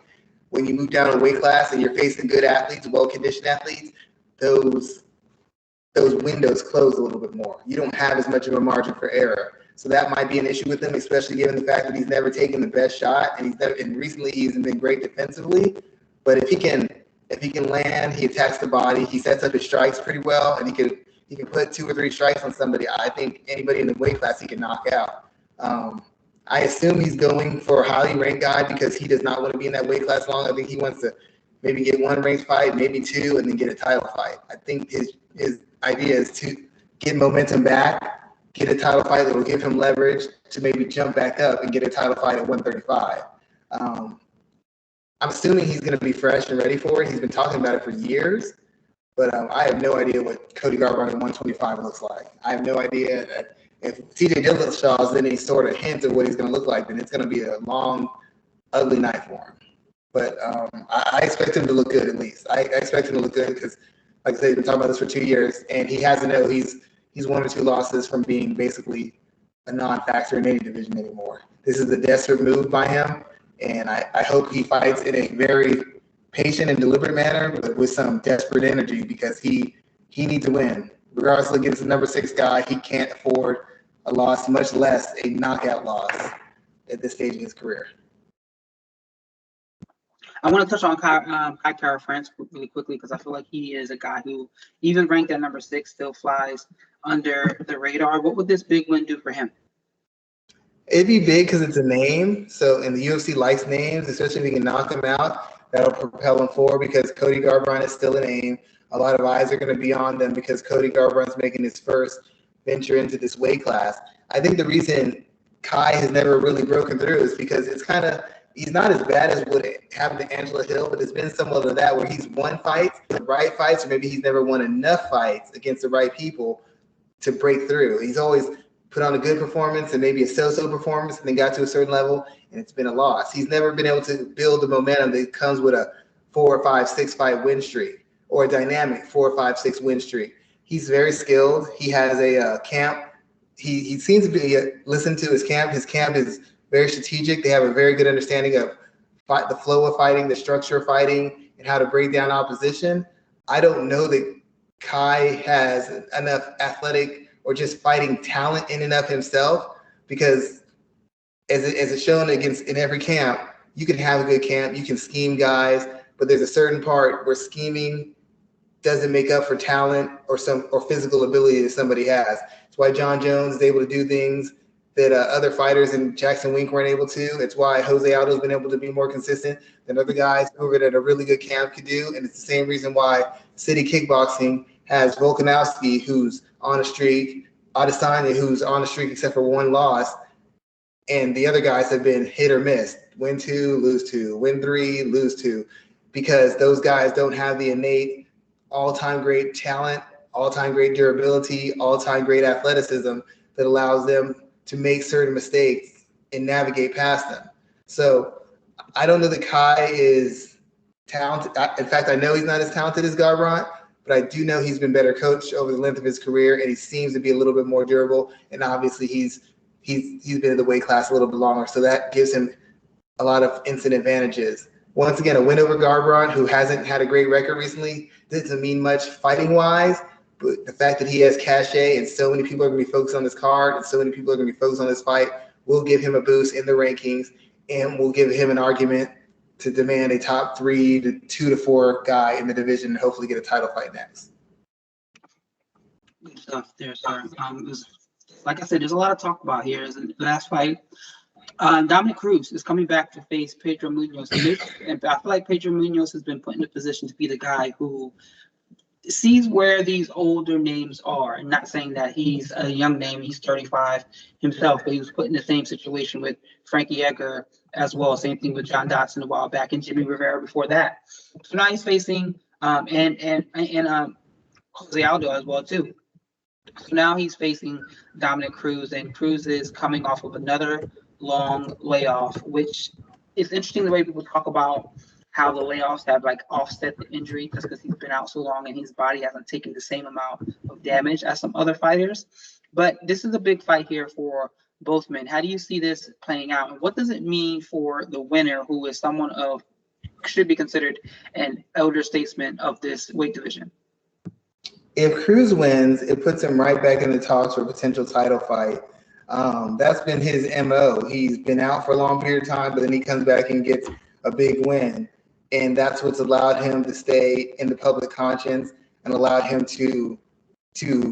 When you move down a weight class and you're facing good athletes, well-conditioned athletes, those windows close a little bit more. You don't have as much of a margin for error. So that might be an issue with him, especially given the fact that he's never taken the best shot, and recently he hasn't been great defensively. But if he can land, he attacks the body, he sets up his strikes pretty well, and he can put 2 or 3 strikes on somebody. I think anybody in the weight class he can knock out. I assume he's going for a highly ranked guy because he does not want to be in that weight class long. I think he wants to maybe get 1 ranked fight, maybe 2, and then get a title fight. I think his idea is to get momentum back, get a title fight that will give him leverage to maybe jump back up and get a title fight at 135. I'm assuming he's going to be fresh and ready for it. He's been talking about it for years, but I have no idea what Cody Garbrandt at 125 looks like. I have no idea that if TJ Dillashaw is in any sort of hint of what he's going to look like, then it's going to be a long, ugly night for him. But I expect him to look good at least. I expect him to look good because, like I said, he's been talking about this for 2 years, and he has to know he's 1 or 2 losses from being basically a non-factor in any division anymore. This is a desperate move by him, and I hope he fights in a very patient and deliberate manner, but with some desperate energy because he needs to win. Regardless of against the number 6 guy, he can't afford a loss, much less a knockout loss at this stage in his career. I want to touch on Kai Kara-France really quickly because I feel like he is a guy who, even ranked at number 6, still flies under the radar. What would this big win do for him? It'd be big because it's a name. So, and the UFC likes names, especially if he can knock him out. That'll propel him forward because Cody Garbrandt is still a name. A lot of eyes are going to be on them because Cody Garbrandt's making his first venture into this weight class. I think the reason Kai has never really broken through is because he's not as bad as what happened to Angela Hill, but it's been somewhat of that where he's won fights, the right fights, or maybe he's never won enough fights against the right people to break through. He's always put on a good performance and maybe a so-so performance and then got to a certain level and it's been a loss. He's never been able to build the momentum that comes with a 4 or 5, 6 fight win streak or a dynamic 4 or 5, 6 win streak. He's very skilled. He has a camp. He seems to be listened to his camp. His camp is very strategic. They have a very good understanding of the flow of fighting, the structure of fighting, and how to break down opposition. I don't know that Kai has enough athletic or just fighting talent in and of himself because as it's shown in every camp, you can have a good camp, you can scheme guys, but there's a certain part where scheming doesn't make up for talent or physical ability that somebody has. It's why John Jones is able to do things that other fighters in Jackson Wink weren't able to. It's why Jose Aldo has been able to be more consistent than other guys who are at a really good camp could do. And it's the same reason why City Kickboxing has Volkanovski, who's on a streak, Adesanya, who's on a streak except for 1 loss, and the other guys have been hit or miss. Win 2, lose 2, win 3, lose 2, because those guys don't have the innate all-time great talent, all-time great durability, all-time great athleticism that allows them to make certain mistakes and navigate past them. So I don't know that Kai is talented. In fact, I know he's not as talented as Garbrandt, but I do know he's been better coached over the length of his career, and he seems to be a little bit more durable. And obviously, he's been in the weight class a little bit longer, so that gives him a lot of instant advantages. Once again, a win over Garbrandt, who hasn't had a great record recently, doesn't mean much fighting-wise, but the fact that he has cachet and so many people are going to be focused on this card and so many people are going to be focused on this fight will give him a boost in the rankings and will give him an argument to demand a top 3 to 2 to 4 guy in the division and hopefully get a title fight next. Good stuff there, sir. Like I said, there's a lot to talk about here. The last fight, Dominic Cruz is coming back to face Pedro Munoz. And I feel like Pedro Munoz has been put in a position to be the guy who sees where these older names are. And not saying that he's a young name, he's 35 himself, but he was put in the same situation with Frankie Edgar as well. Same thing with John Dodson a while back and Jimmy Rivera before that. So now he's facing and Jose Aldo as well too. So now he's facing Dominic Cruz, and Cruz is coming off of another long layoff, which is interesting the way people talk about how the layoffs have like offset the injury just because he's been out so long and his body hasn't taken the same amount of damage as some other fighters. But this is a big fight here for both men. How do you see this playing out? And what does it mean for the winner, who is someone of should be considered an elder statesman of this weight division? If Cruz wins, it puts him right back in the talks for a potential title fight. That's been his MO. He's been out for a long period of time, but then he comes back and gets a big win. And that's what's allowed him to stay in the public conscience and allowed him to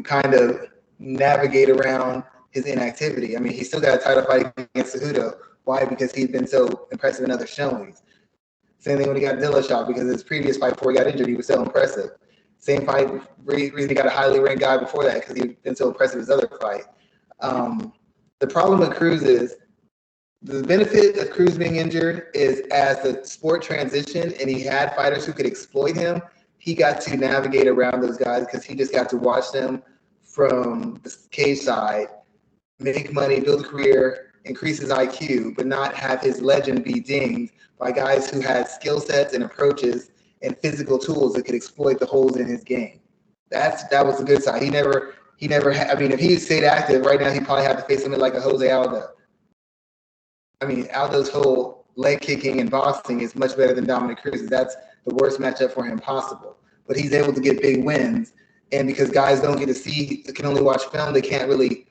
kind of navigate around his inactivity. I mean, he still got a title fight against Cejudo. Why? Because he's been so impressive in other showings. Same thing when he got Dillashaw, because his previous fight before he got injured, he was so impressive. Same fight, reason he got a highly ranked guy before that, because he'd been so impressive in his other fight. The problem with Cruz is, the benefit of Cruz being injured is as the sport transitioned and he had fighters who could exploit him, he got to navigate around those guys because he just got to watch them from the cage side, make money, build a career, increase his IQ, but not have his legend be dinged by guys who had skill sets and approaches and physical tools that could exploit the holes in his game. That was the good side. He never had, I mean, if he stayed active right now, he'd probably have to face something like a Jose Aldo. I mean, Aldo's whole leg kicking and boxing is much better than Dominic Cruz's. That's the worst matchup for him possible. But he's able to get big wins. And because guys don't get to see, they can only watch film, they haven't really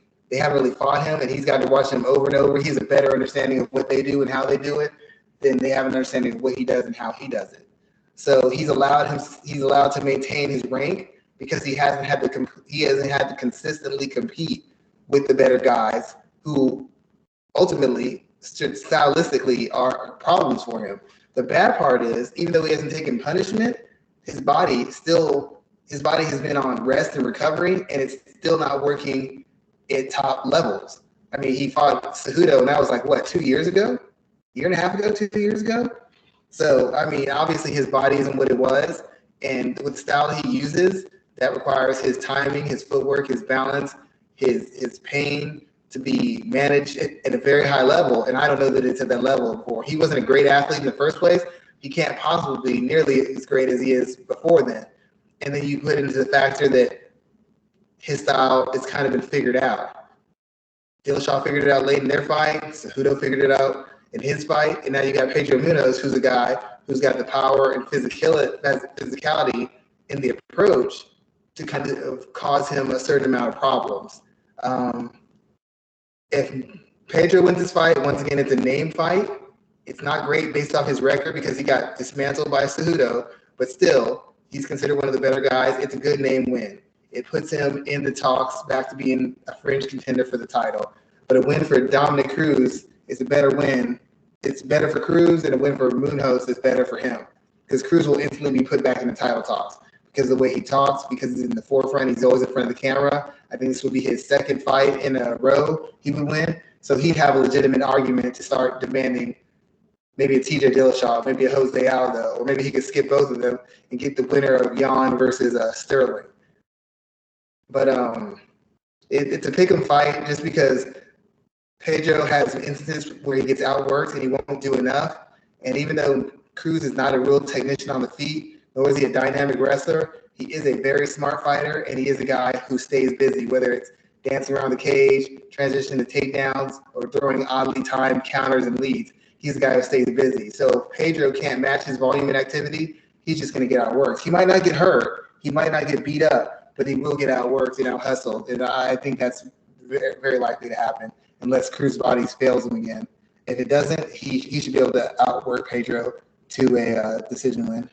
fought him, and he's got to watch them over and over. He has a better understanding of what they do and how they do it than they have an understanding of what he does and how he does it. So he's allowed to maintain his rank because he hasn't had to consistently compete with the better guys who ultimately stylistically are problems for him. The bad part is, even though he hasn't taken punishment, his body has been on rest and recovery, and it's still not working at top levels. I mean, he fought Cejudo, and that was like, what, 2 years ago? Year and a half ago, 2 years ago? So, I mean, obviously his body isn't what it was, and with the style he uses, that requires his timing, his footwork, his balance, his pain to be managed at a very high level, and I don't know that it's at that level before. He wasn't a great athlete in the first place. He can't possibly be nearly as great as he is before then. And then you put into the factor that his style has kind of been figured out. Dillashaw figured it out late in their fight. Cejudo figured it out in his fight. And now you got Pedro Nunes, who's a guy who's got the power and physicality in the approach to kind of cause him a certain amount of problems. If Pedro wins this fight, once again, it's a name fight. It's not great based off his record because he got dismantled by Cejudo, but still, he's considered one of the better guys. It's a good name win. It puts him in the talks back to being a fringe contender for the title. But a win for Dominic Cruz is a better win. It's better for Cruz, and a win for Munoz is better for him because Cruz will instantly be put back in the title talks because of the way he talks, because he's in the forefront. He's always in front of the camera. I think this would be his second fight in a row he would win. So he'd have a legitimate argument to start demanding maybe a TJ Dillashaw, maybe a Jose Aldo, or maybe he could skip both of them and get the winner of Jan versus Sterling. But it's a pick 'em fight just because Pedro has instances where he gets outworked and he won't do enough. And even though Cruz is not a real technician on the feet, nor is he a dynamic wrestler, he is a very smart fighter, and he is a guy who stays busy, whether it's dancing around the cage, transitioning to takedowns, or throwing oddly timed counters and leads. He's a guy who stays busy. So if Pedro can't match his volume and activity, he's just going to get outworked. He might not get hurt. He might not get beat up, but he will get outworked and out-hustled. And I think that's very, very likely to happen unless Cruz's body fails him again. If it doesn't, he should be able to outwork Pedro to a decision win.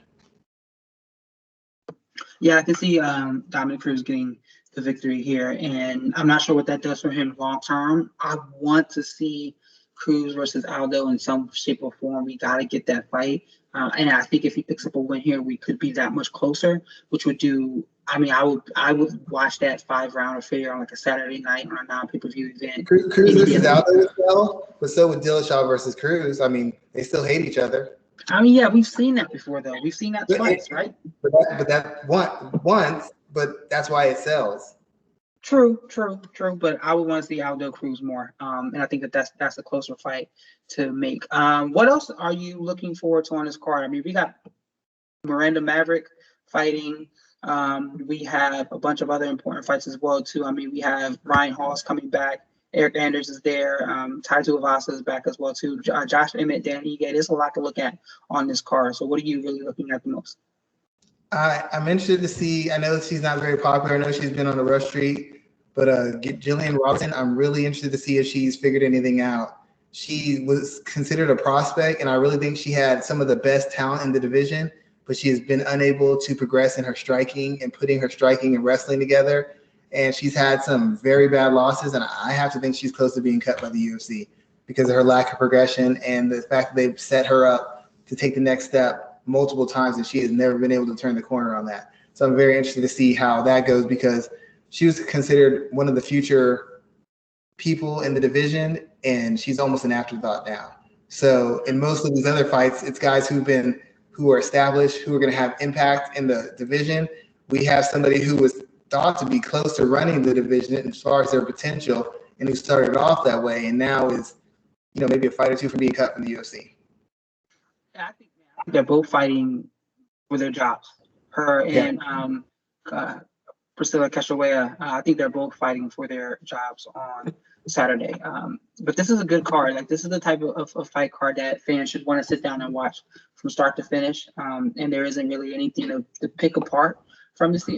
Yeah, I can see Dominic Cruz getting the victory here, and I'm not sure what that does for him long term. I want to see Cruz versus Aldo in some shape or form. We got to get that fight. And I think if he picks up a win here, we could be that much closer, which would do, I mean, I would watch that 5-round affair on like a Saturday night on a non-pay-per-view event. Cruz versus Aldo as well, but so would Dillashaw versus Cruz. I mean, they still hate each other. I mean, yeah, we've seen that before, though. We've seen that twice, right? But that once, but that's why it sells. True. But I would want to see Aldo Cruz more, and I think that's a closer fight to make. What else are you looking forward to on this card? I mean, we got Miranda Maverick fighting We have a bunch of other important fights as well too. I mean, we have Ryan Hall's coming back. Eric Anders is there. Tai Tuivasa is back as well too. Josh Emmett, Dan Ige. There's a lot to look at on this card. So what are you really looking at the most? I'm interested to see. I know she's not very popular. I know she's been on the rush street, but Jillian Robinson, I'm really interested to see if she's figured anything out. She was considered a prospect, and I really think she had some of the best talent in the division, but she has been unable to progress in her striking and putting her striking and wrestling together. And she's had some very bad losses, and I have to think she's close to being cut by the UFC because of her lack of progression and the fact that they've set her up to take the next step multiple times, and she has never been able to turn the corner on that. So I'm very interested to see how that goes because she was considered one of the future people in the division, and she's almost an afterthought now. So in most of these other fights, it's guys who are established, who are going to have impact in the division. We have somebody who was thought to be close to running the division as far as their potential, and who started off that way, and now is, maybe a fight or two from being cut from the UFC. I think they're both fighting for their jobs. Her and Priscilla Cachoeira, I think they're both fighting for their jobs on Saturday. But this is a good card. Like, this is the type of fight card that fans should want to sit down and watch from start to finish. And there isn't really anything to pick apart from this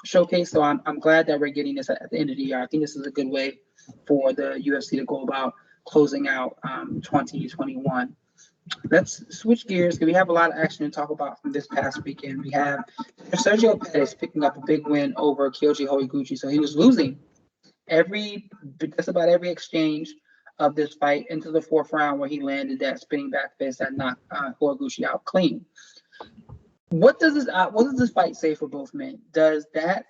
showcase. So I'm glad that we're getting this at the end of the year. I think this is a good way for the UFC to go about closing out 2021. Let's switch gears because we have a lot of action to talk about from this past weekend. We have Sergio Pettis picking up a big win over Kyoji Horiguchi. So he was losing just about every exchange of this fight into the fourth round, where he landed that spinning back fist that knocked Horiguchi out clean. What does this fight say for both men? Does that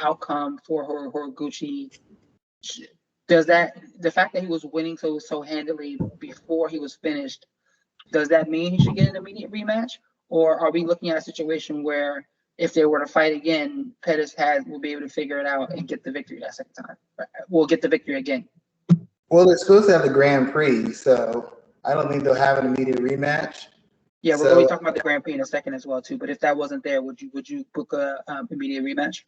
outcome for Horiguchi, the fact that he was winning so handily before he was finished, does that mean he should get an immediate rematch? Or are we looking at a situation where if they were to fight again, Pettis will be able to figure it out and get the victory that second time? We'll get the victory again. Well, they're supposed to have the Grand Prix, so I don't think they'll have an immediate rematch. Yeah, we're going to be talking about the Grand Prix in a second as well too. But if that wasn't there, would you book a immediate rematch?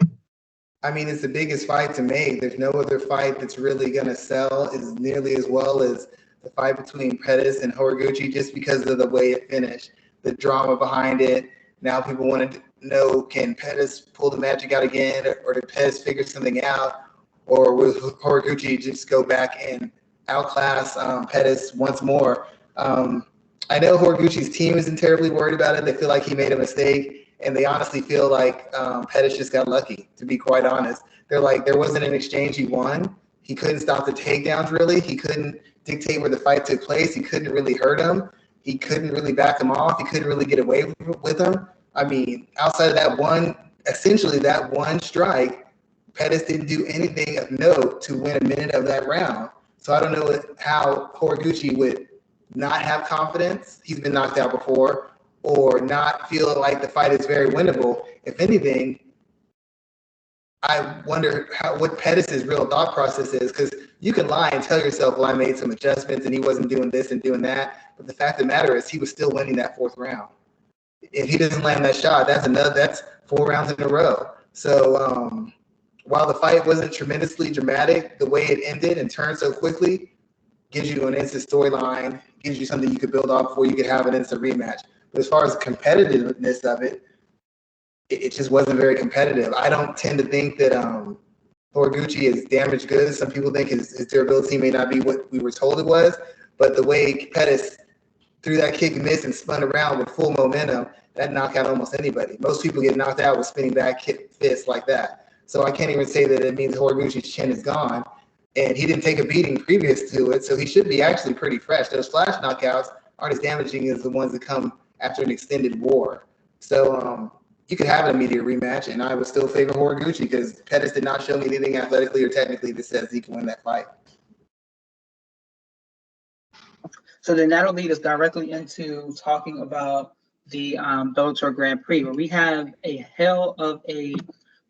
I mean, it's the biggest fight to make. There's no other fight that's really going to sell as nearly as well as the fight between Pettis and Horiguchi, just because of the way it finished, the drama behind it. Now people want to know, can Pettis pull the magic out again, or did Pettis figure something out, or will Horiguchi just go back and outclass Pettis once more? I know Horiguchi's team isn't terribly worried about it. They feel like he made a mistake, and they honestly feel like Pettis just got lucky, to be quite honest. They're like, there wasn't an exchange he won. He couldn't stop the takedowns, really. He couldn't dictate where the fight took place. He couldn't really hurt him. He couldn't really back him off. He couldn't really get away with him. I mean, outside of that one strike, Pettis didn't do anything of note to win a minute of that round. So I don't know how Horiguchi would not have confidence. He's been knocked out before, or not feel like the fight is very winnable. If anything, I wonder what Pettis' real thought process is, because you can lie and tell yourself, well, I made some adjustments and he wasn't doing this and doing that. But the fact of the matter is he was still winning that fourth round. If he doesn't land that shot, that's 4 rounds in a row. So while the fight wasn't tremendously dramatic, the way it ended and turned so quickly gives you an instant storyline, gives you something you could build off before you could have an instant rematch. But as far as the competitiveness of it, it just wasn't very competitive. I don't tend to think that Horiguchi is damaged goods. Some people think his durability may not be what we were told it was, but the way Pettis threw that kick and missed and spun around with full momentum, that knocked out almost anybody. Most people get knocked out with spinning back kick fists like that. So I can't even say that it means Horiguchi's chin is gone. And he didn't take a beating previous to it, so he should be actually pretty fresh. Those flash knockouts aren't as damaging as the ones that come after an extended war. So you could have an immediate rematch, and I would still favor Horiguchi because Pettis did not show me anything athletically or technically that says he can win that fight. So then that'll lead us directly into talking about the Bellator Grand Prix, where we have a hell of a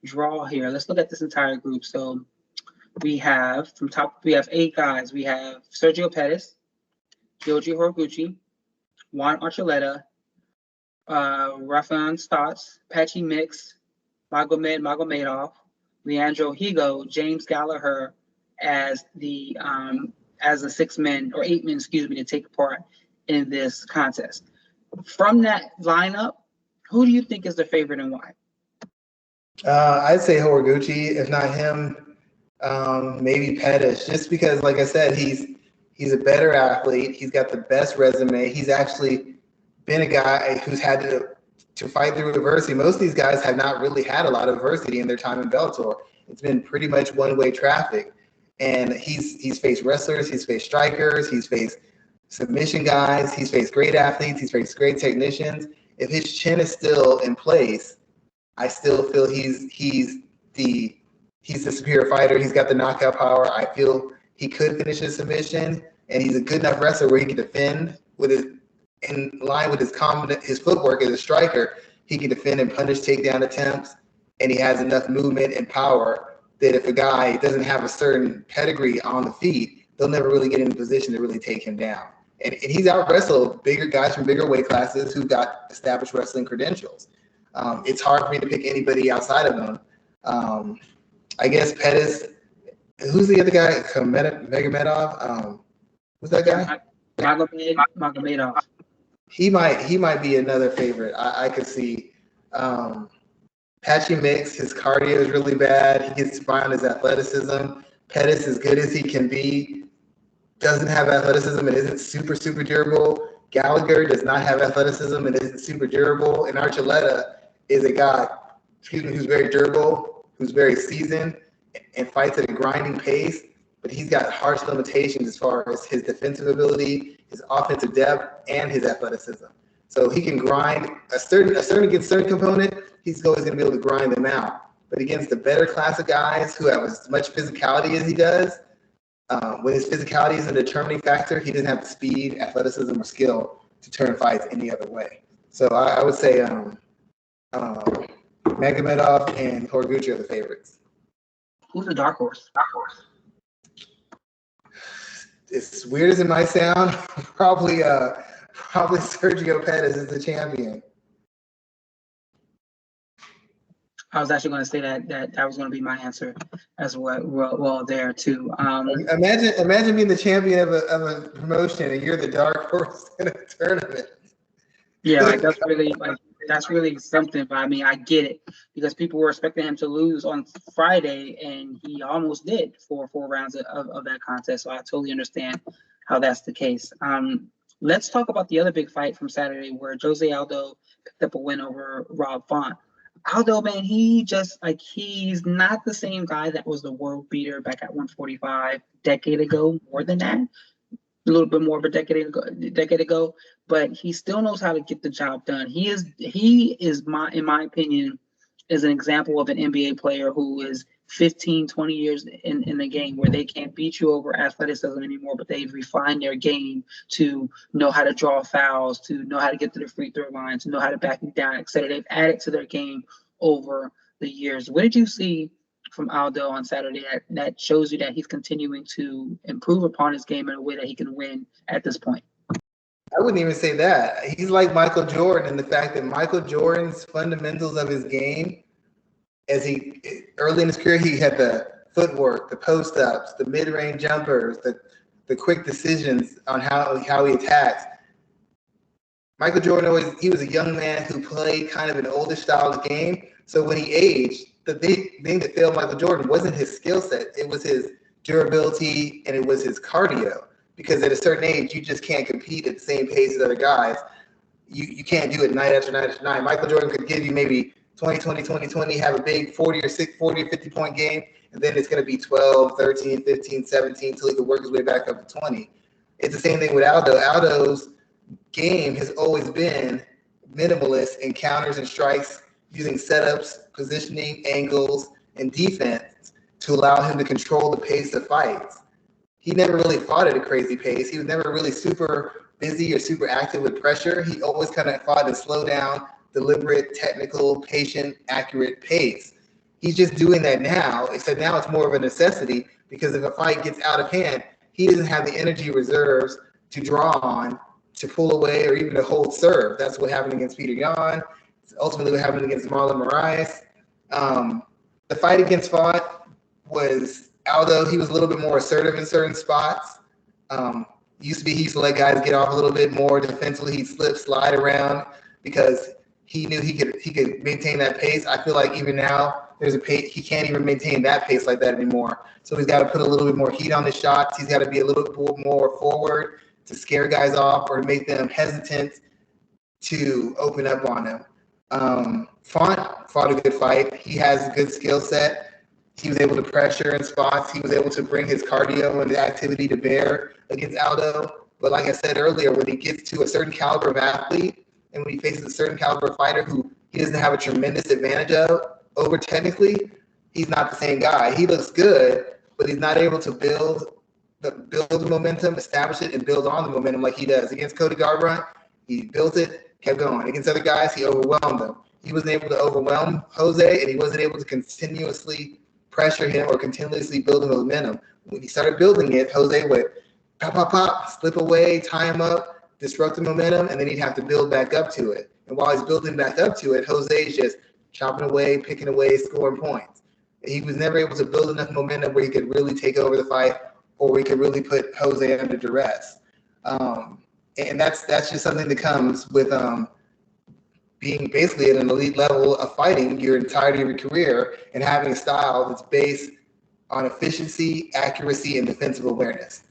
draw here. Let's look at this entire group. So we have 8 guys. We have Sergio Pettis, Kyoji Horiguchi, Juan Archuleta, Raphael and Stotts, Patchy Mix, Magomedov, Leandro Higo, James Gallagher as the 6 men or 8 men, excuse me, to take part in this contest. From that lineup, who do you think is the favorite and why? I'd say Horiguchi, if not him, maybe Pettis, just because, like I said, he's a better athlete. He's got the best resume. He's actually been a guy who's had to fight through adversity. Most of these guys have not really had a lot of adversity in their time in Bellator. It's been pretty much one-way traffic. And he's faced wrestlers, he's faced strikers, he's faced submission guys, he's faced great athletes, he's faced great technicians. If his chin is still in place, I still feel he's the superior fighter. He's got the knockout power. I feel he could finish his submission, and he's a good enough wrestler where he can defend with in line with his footwork as a striker. He can defend and punish takedown attempts, and he has enough movement and power that if a guy doesn't have a certain pedigree on the feet, they'll never really get in a position to really take him down. And he's out wrestled bigger guys from bigger weight classes who got established wrestling credentials. It's hard for me to pick anybody outside of him. I guess Pettis. Who's the other guy? Magomedov. Who's that guy? Magomedov. He might be another favorite. I could see. Patchy Mix, his cardio is really bad. He gets by on his athleticism. Pettis, as good as he can be, doesn't have athleticism and isn't super durable. Gallagher does not have athleticism and isn't super durable. And Archuleta is a guy, who's very durable, who's very seasoned, and fights at a grinding pace. But he's got harsh limitations as far as his defensive ability, his offensive depth, and his athleticism. So he can grind against certain component. He's always going to be able to grind them out. But against the better class of guys who have as much physicality as he does, when his physicality is a determining factor, he doesn't have the speed, athleticism, or skill to turn fights any other way. So I would say Magomedov and Horiguchi are the favorites. Who's the dark horse? As weird as it might sound, probably Sergio Pettis is the champion. I was actually going to say that was going to be my answer as well there too. Imagine being the champion of a promotion and you're the dark horse in a tournament. Yeah, that's really something. But I mean, I get it because people were expecting him to lose on Friday, and he almost did for 4 rounds of that contest. So I totally understand how that's the case. Let's talk about the other big fight from Saturday, where Jose Aldo picked up a win over Rob Font. Aldo, man, he's not the same guy that was the world beater back at 145 decade ago. More than that, a little bit more of a decade ago, but he still knows how to get the job done. He is in my opinion, is an example of an NBA player who is 15, 20 years in the game, where they can't beat you over athleticism anymore, but they've refined their game to know how to draw fouls, to know how to get to the free throw line, to know how to back it down, etc. They've added to their game over the years. What did you see from Aldo on Saturday that shows you that he's continuing to improve upon his game in a way that he can win at this point? I wouldn't even say that. He's like Michael Jordan in the fact that Michael Jordan's fundamentals of his game, early in his career, he had the footwork, the post-ups, the mid-range jumpers, the quick decisions on how he attacks. Michael Jordan he was a young man who played kind of an oldish style of game. So when he aged, the big thing that failed Michael Jordan wasn't his skill set. It was his durability and it was his cardio. Because at a certain age, you just can't compete at the same pace as other guys. You can't do it night after night after night. Michael Jordan could give you maybe 20, have a big 40 or 50 point game, and then it's going to be 12, 13, 15, 17 until he can work his way back up to 20. It's the same thing with Aldo. Aldo's game has always been minimalist in counters and strikes, using setups, positioning, angles, and defense to allow him to control the pace of fights. He never really fought at a crazy pace. He was never really super busy or super active with pressure. He always kind of fought at a slow down, deliberate, technical, patient, accurate pace. He's just doing that now, except now it's more of a necessity because if a fight gets out of hand, he doesn't have the energy reserves to draw on to pull away or even to hold serve. That's what happened against Peter Yan. It's ultimately what happened against Marlon Moraes. The fight against Font was Aldo. He was a little bit more assertive in certain spots. He used to let guys get off a little bit more defensively. He'd slide around because he knew he could maintain that pace. I feel like even now there's a pace he can't even maintain that pace like that anymore. So he's got to put a little bit more heat on the shots. He's got to be a little bit more forward to scare guys off or to make them hesitant to open up on him. Font fought a good fight. He has a good skill set. He was able to pressure in spots. He was able to bring his cardio and activity to bear against Aldo. But like I said earlier, when he gets to a certain caliber of athlete and when he faces a certain caliber fighter who he doesn't have a tremendous advantage over technically, he's not the same guy. He looks good, but he's not able to build the momentum, establish it, and build on the momentum like he does. Against Cody Garbrandt, he built it, kept going. Against other guys, he overwhelmed them. He wasn't able to overwhelm Jose, and he wasn't able to continuously pressure him or continuously build the momentum. When he started building it, Jose would pop, slip away, tie him up, disrupt the momentum, and then he'd have to build back up to it. And while he's building back up to it, Jose's just chopping away, picking away, scoring points. He was never able to build enough momentum where he could really take over the fight or where he could really put Jose under duress. And that's just something that comes with being basically at an elite level of fighting your entirety of your career and having a style that's based on efficiency, accuracy, and defensive awareness.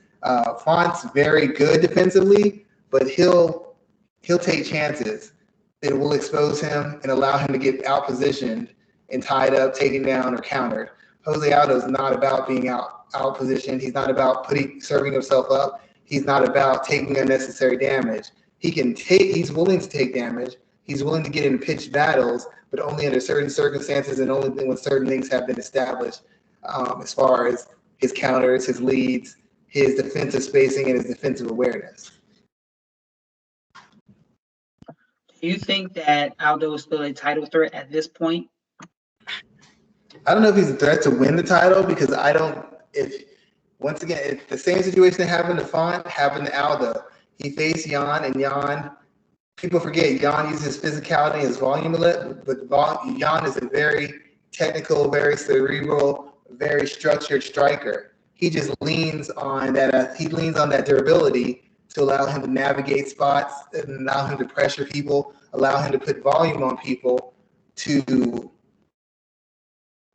Font's very good defensively, but he'll take chances that will expose him and allow him to get out-positioned and tied up, taken down, or countered. Jose Aldo is not about being out-positioned. He's not about serving himself up. He's not about taking unnecessary damage. He's willing to take damage. He's willing to get into pitched battles, but only under certain circumstances and only when certain things have been established as far as his counters, his leads, his defensive spacing, and his defensive awareness. Do you think that Aldo is still a title threat at this point? I don't know if he's a threat to win the title because if the same situation that happened to Font happened to Aldo. He faced Yan, and Yan, people forget, Yan uses his physicality and his volume a lot, but Yan is a very technical, very cerebral, very structured striker. He just leans on that. He leans on that durability to allow him to navigate spots and allow him to pressure people, allow him to put volume on people to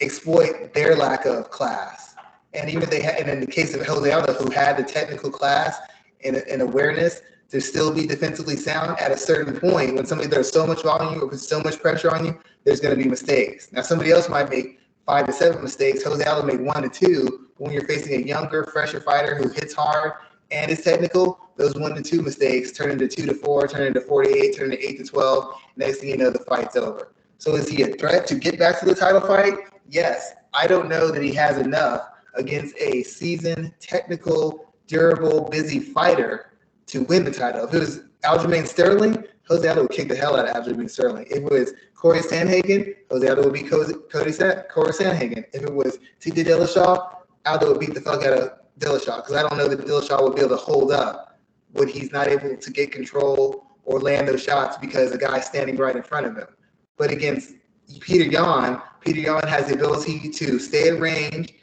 exploit their lack of class. And even if they had, and in the case of Jose Aldo, who had the technical class and awareness to still be defensively sound at a certain point, when there's so much volume or so much pressure on you, there's going to be mistakes. Now, somebody else might make 5 to 7 mistakes. Jose Aldo made 1 to 2. When you're facing a younger, fresher fighter who hits hard and is technical, those 1 to 2 mistakes turn into 2 to 4, turn into 4 to 8, turn into 8 to 12. Next thing you know, the fight's over. So is he a threat to get back to the title fight? Yes. I don't know that he has enough against a seasoned, technical, durable, busy fighter to win the title. If it was Aljamain Sterling, Jose Aldo would kick the hell out of Aljamain Sterling. If it was Corey Sandhagen, Jose Aldo would beat Corey Sandhagen. If it was TJ Dillashaw, Aldo would beat the fuck out of Dillashaw because I don't know that Dillashaw would be able to hold up when he's not able to get control or land those shots because the guy's standing right in front of him. But against Peter Yan has the ability to stay in range,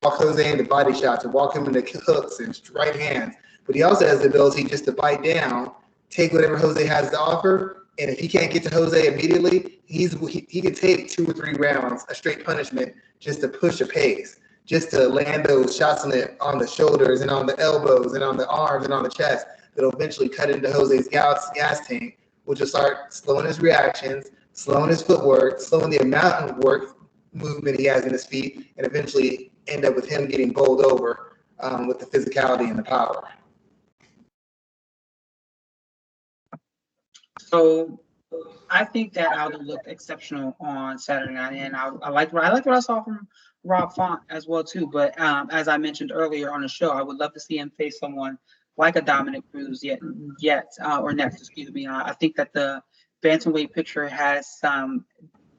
walk Jose into body shots and walk him into hooks and right hands. But he also has the ability just to bite down, take whatever Jose has to offer, and if he can't get to Jose immediately, he can take 2 or 3 rounds, a straight punishment, just to push a pace, just to land those shots on the shoulders and on the elbows and on the arms and on the chest that'll eventually cut into Jose's gas tank, which will start slowing his reactions, slowing his footwork, slowing the amount of movement he has in his feet, and eventually end up with him getting bowled over with the physicality and the power. So I think that Aldo looked exceptional on Saturday night, and I liked what I saw from Rob Font as well too. But as I mentioned earlier on the show, I would love to see him face someone like a Dominic Cruz or next. Excuse me. I think that the bantamweight picture has some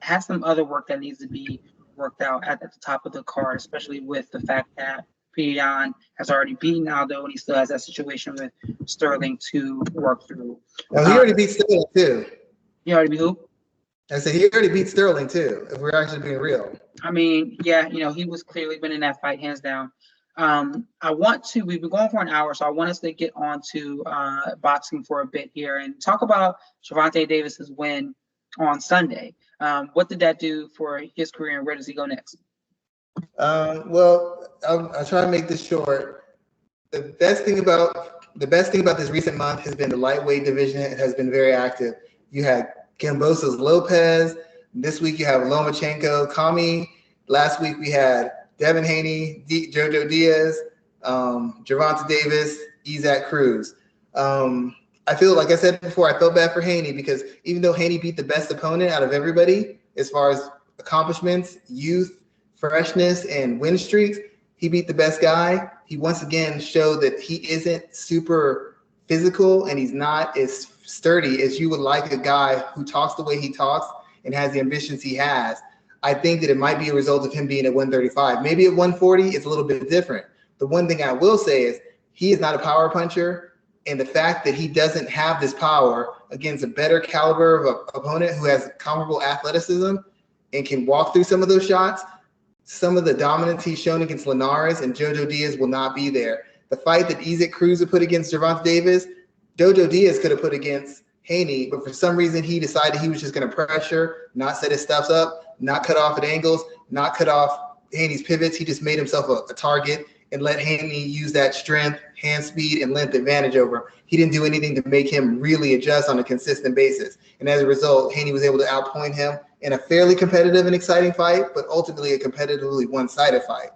other work that needs to be worked out at the top of the card, especially with the fact that Pion has already beaten Aldo, and he still has that situation with Sterling to work through. Now, he already beat Sterling too. He already beat who? I said he already beat Sterling too, if we're actually being real. I mean, yeah, he was clearly winning that fight hands down. We've been going for an hour, so I want us to get on to boxing for a bit here and talk about Gervonta Davis's win on Sunday. What did that do for his career, and where does he go next? Well, I'll try to make this short. The best thing about this recent month has been the lightweight division. It has been very active. You had Kambosos Lopez. This week you have Lomachenko, Kami. Last week we had Devin Haney, Jojo Diaz, Gervonta Davis, Isaac Cruz. I feel, like I said before, I felt bad for Haney because even though Haney beat the best opponent out of everybody as far as accomplishments, youth, freshness, and win streaks, he beat the best guy. He once again showed that he isn't super physical and he's not as sturdy as you would like a guy who talks the way he talks and has the ambitions he has. I think that it might be a result of him being at 135. Maybe at 140, it's a little bit different. The one thing I will say is he is not a power puncher. And the fact that he doesn't have this power against a better caliber of opponent who has comparable athleticism and can walk through some of those shots, some of the dominance he's shown against Linares and Jojo Diaz will not be there. The fight that Isaac Cruz would put against Gervonta Davis, Jojo Diaz could have put against Haney, but for some reason he decided he was just going to pressure, not set his stuffs up, not cut off at angles, not cut off Haney's pivots. He just made himself a target and let Haney use that strength, hand speed, and length advantage over him. He didn't do anything to make him really adjust on a consistent basis. And as a result, Haney was able to outpoint him in a fairly competitive and exciting fight, but ultimately a competitively one-sided fight.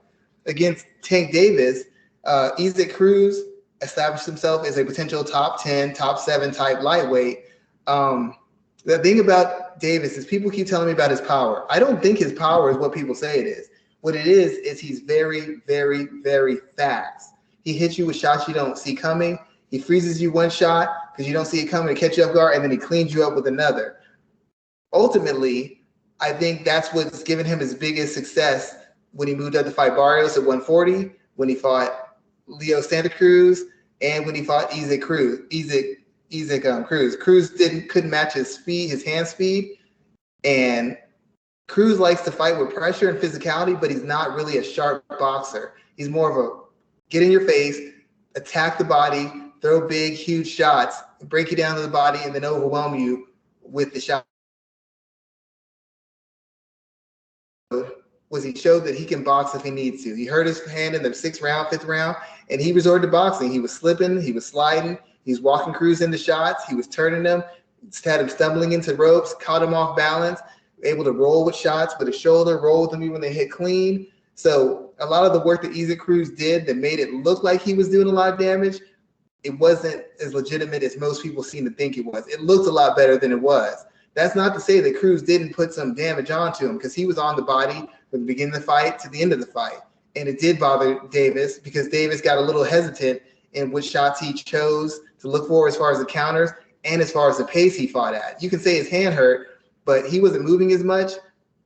Against Tank Davis, Isaac Cruz established himself as a potential top 10, top 7 type lightweight. The thing about Davis is people keep telling me about his power. I don't think his power is what people say it is. What it is he's very, very, very fast. He hits you with shots you don't see coming. He freezes you one shot because you don't see it coming to catch you off guard, and then he cleans you up with another. Ultimately, I think that's what's given him his biggest success when he moved up to fight Barrios at 140, when he fought Leo Santa Cruz, and when he fought Isaac Cruz. Cruz couldn't match his speed, his hand speed, and Cruz likes to fight with pressure and physicality, but he's not really a sharp boxer. He's more of a get in your face, attack the body, throw big, huge shots, break you down to the body, and then overwhelm you with the shot. Was he showed that he can box if he needs to. He hurt his hand in the 6th round, 5th round, and he resorted to boxing. He was slipping, he was sliding, he was walking Cruz into shots, he was turning them, had him stumbling into ropes, caught him off balance, able to roll with shots with his shoulder, roll with them even when they hit clean. So a lot of the work that Isaac Cruz did that made it look like he was doing a lot of damage, it wasn't as legitimate as most people seem to think it was. It looked a lot better than it was. That's not to say that Cruz didn't put some damage onto him because he was on the body from the beginning of the fight to the end of the fight. And it did bother Davis because Davis got a little hesitant in which shots he chose to look for as far as the counters and as far as the pace he fought at. You can say his hand hurt, but he wasn't moving as much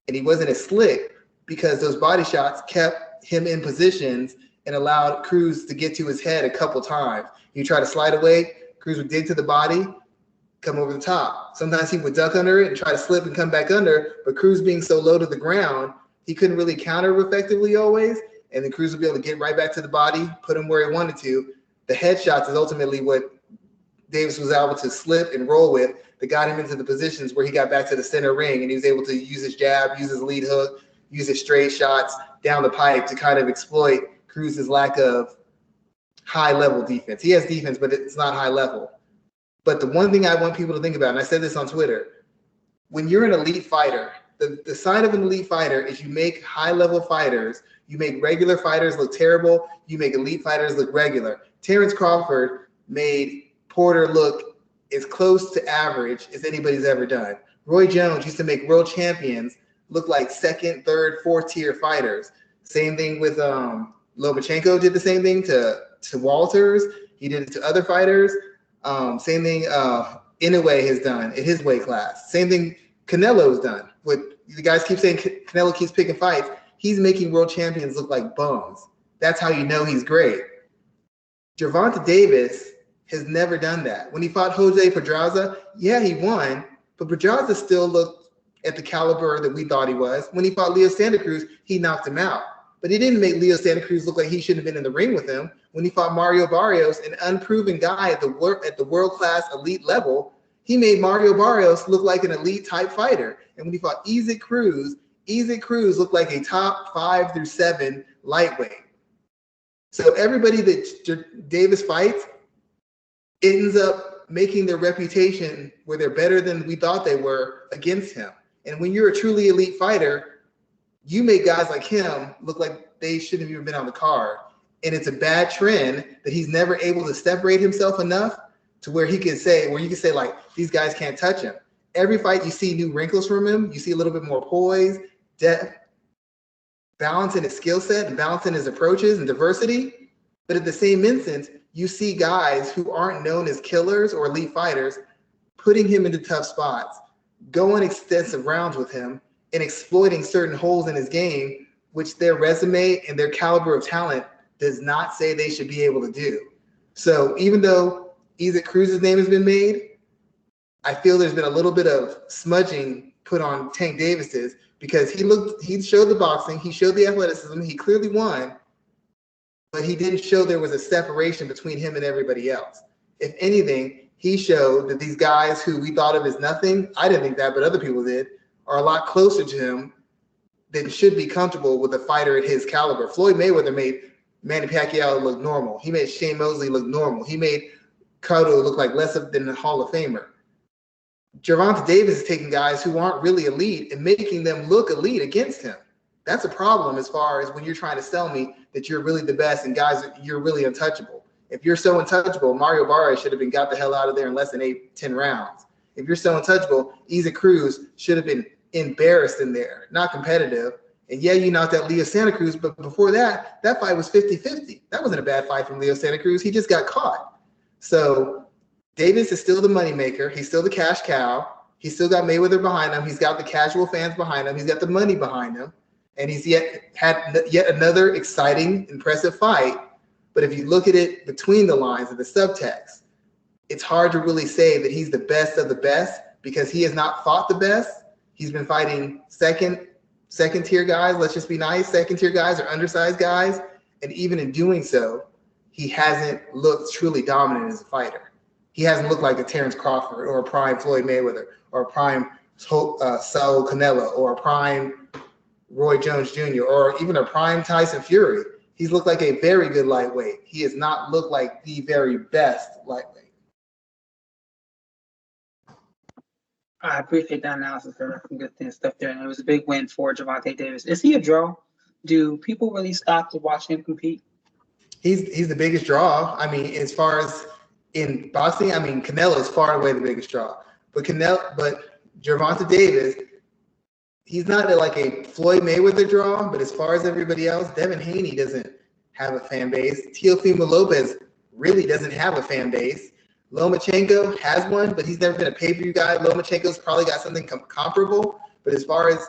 and he wasn't as slick because those body shots kept him in positions and allowed Cruz to get to his head a couple times. You try to slide away, Cruz would dig to the body, come over the top. Sometimes he would duck under it and try to slip and come back under, but Cruz being so low to the ground, he couldn't really counter effectively always, and then Cruz would be able to get right back to the body, put him where he wanted to. The headshots is ultimately what Davis was able to slip and roll with that got him into the positions where he got back to the center ring and he was able to use his jab, use his lead hook, use his straight shots down the pipe to kind of exploit Cruz's lack of high-level defense. He has defense, but it's not high level. But the one thing I want people to think about, and I said this on Twitter, when you're an elite fighter, the sign of an elite fighter is you make high-level fighters, you make regular fighters look terrible, you make elite fighters look regular. Terrence Crawford made Porter look as close to average as anybody's ever done. Roy Jones used to make world champions look like 2nd, 3rd, 4th tier fighters. Same thing with Lomachenko did the same thing to Walters. He did it to other fighters. Same thing Inoue has done in his weight class. Same thing Canelo's done. What the guys keep saying Canelo keeps picking fights. He's making world champions look like bums. That's how you know he's great. Gervonta Davis has never done that. When he fought Jose Pedraza, yeah, he won, but Pedraza still looked at the caliber that we thought he was. When he fought Leo Santa Cruz, he knocked him out. But he didn't make Leo Santa Cruz look like he shouldn't have been in the ring with him. When he fought Mario Barrios, an unproven guy at the world-class elite level, he made Mario Barrios look like an elite-type fighter. And when he fought Isaac Cruz looked like a top 5 through 7 lightweight. So everybody that Davis fights ends up making their reputation where they're better than we thought they were against him. And when you're a truly elite fighter, you make guys like him look like they shouldn't have even been on the card. And it's a bad trend that he's never able to separate himself enough to where you can say, like, these guys can't touch him. Every fight you see new wrinkles from him. You see a little bit more poise, depth, balance in his skill set, and balance in his approaches and diversity. But at the same instance, you see guys who aren't known as killers or elite fighters putting him into tough spots, going extensive rounds with him, and exploiting certain holes in his game, which their resume and their caliber of talent does not say they should be able to do. So even though Isaac Cruz's name has been made, I feel there's been a little bit of smudging put on Tank Davis's, because he showed the boxing, he showed the athleticism, he clearly won, but he didn't show there was a separation between him and everybody else. If anything, he showed that these guys who we thought of as nothing, I didn't think that, but other people did, are a lot closer to him than should be comfortable with a fighter at his caliber. Floyd Mayweather made Manny Pacquiao look normal. He made Shane Mosley look normal. He made Cody look like less than a Hall of Famer. Gervonta Davis is taking guys who aren't really elite and making them look elite against him. That's a problem as far as when you're trying to sell me that you're really the best and guys, you're really untouchable. If you're so untouchable, Mario Barrios should have been got the hell out of there in less than 8-10 rounds. If you're so untouchable, Isaac Cruz should have been embarrassed in there, not competitive. And yeah, you knocked out Leo Santa Cruz, but before that fight was 50-50. That wasn't a bad fight from Leo Santa Cruz. He just got caught. So Davis is still the moneymaker. He's still the cash cow. He's still got Mayweather behind him. He's got the casual fans behind him. He's got the money behind him. And he's had another exciting, impressive fight. But if you look at it between the lines of the subtext, it's hard to really say that he's the best of the best because he has not fought the best. He's been fighting second tier guys. Let's just be nice. Second tier guys or undersized guys. And even in doing so, he hasn't looked truly dominant as a fighter. He hasn't looked like a Terrence Crawford or a prime Floyd Mayweather or a prime Saul Canelo or a prime Roy Jones Jr. or even a prime Tyson Fury. He's looked like a very good lightweight. He has not looked like the very best lightweight. I appreciate that analysis. There were some good stuff there, and it was a big win for Gervonta Davis. Is he a draw? Do people really stop to watch him compete? He's the biggest draw. I mean, as far as in boxing, I mean, Canelo is far and away the biggest draw. But Gervonta Davis, he's not like a Floyd Mayweather draw, but as far as everybody else, Devin Haney doesn't have a fan base. Teofimo Lopez really doesn't have a fan base. Lomachenko has one, but he's never been a pay-per-view guy. Lomachenko's probably got something comparable, but as far as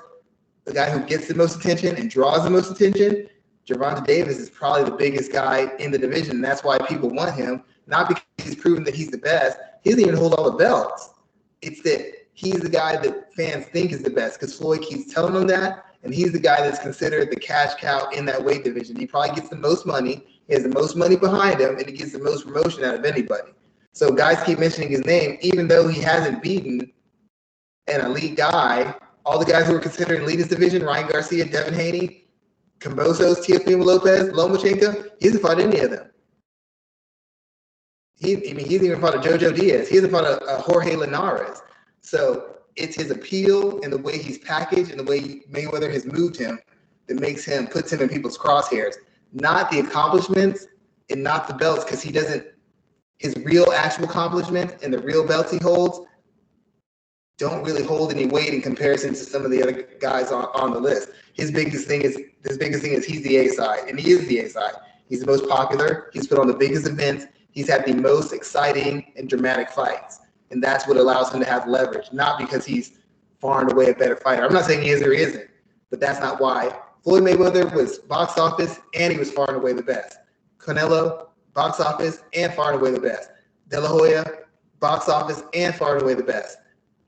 the guy who gets the most attention and draws the most attention, Gervonta Davis is probably the biggest guy in the division, and that's why people want him, not because he's proven that he's the best. He doesn't even hold all the belts. It's that he's the guy that fans think is the best because Floyd keeps telling them that, and he's the guy that's considered the cash cow in that weight division. He probably gets the most money. He has the most money behind him, and he gets the most promotion out of anybody. So guys keep mentioning his name, even though he hasn't beaten an elite guy. All the guys who were considered elite in his division, Ryan Garcia, Devin Haney, Cambosos, Teofimo Lopez, Lomachenko, he hasn't fought any of them. He hasn't even fought a Jojo Diaz. He hasn't fought a Jorge Linares. So it's his appeal and the way he's packaged and the way Mayweather has moved him that puts him in people's crosshairs. Not the accomplishments and not the belts, because his real actual accomplishments and the real belts he holds don't really hold any weight in comparison to some of the other guys on the list. His biggest thing is he's the A side, and he is the A side. He's the most popular. He's put on the biggest events. He's had the most exciting and dramatic fights, and that's what allows him to have leverage. Not because he's far and away a better fighter. I'm not saying he is or he isn't, but that's not why Floyd Mayweather was box office and he was far and away the best. Canelo, box office and far and away the best. De La Hoya, box office and far and away the best.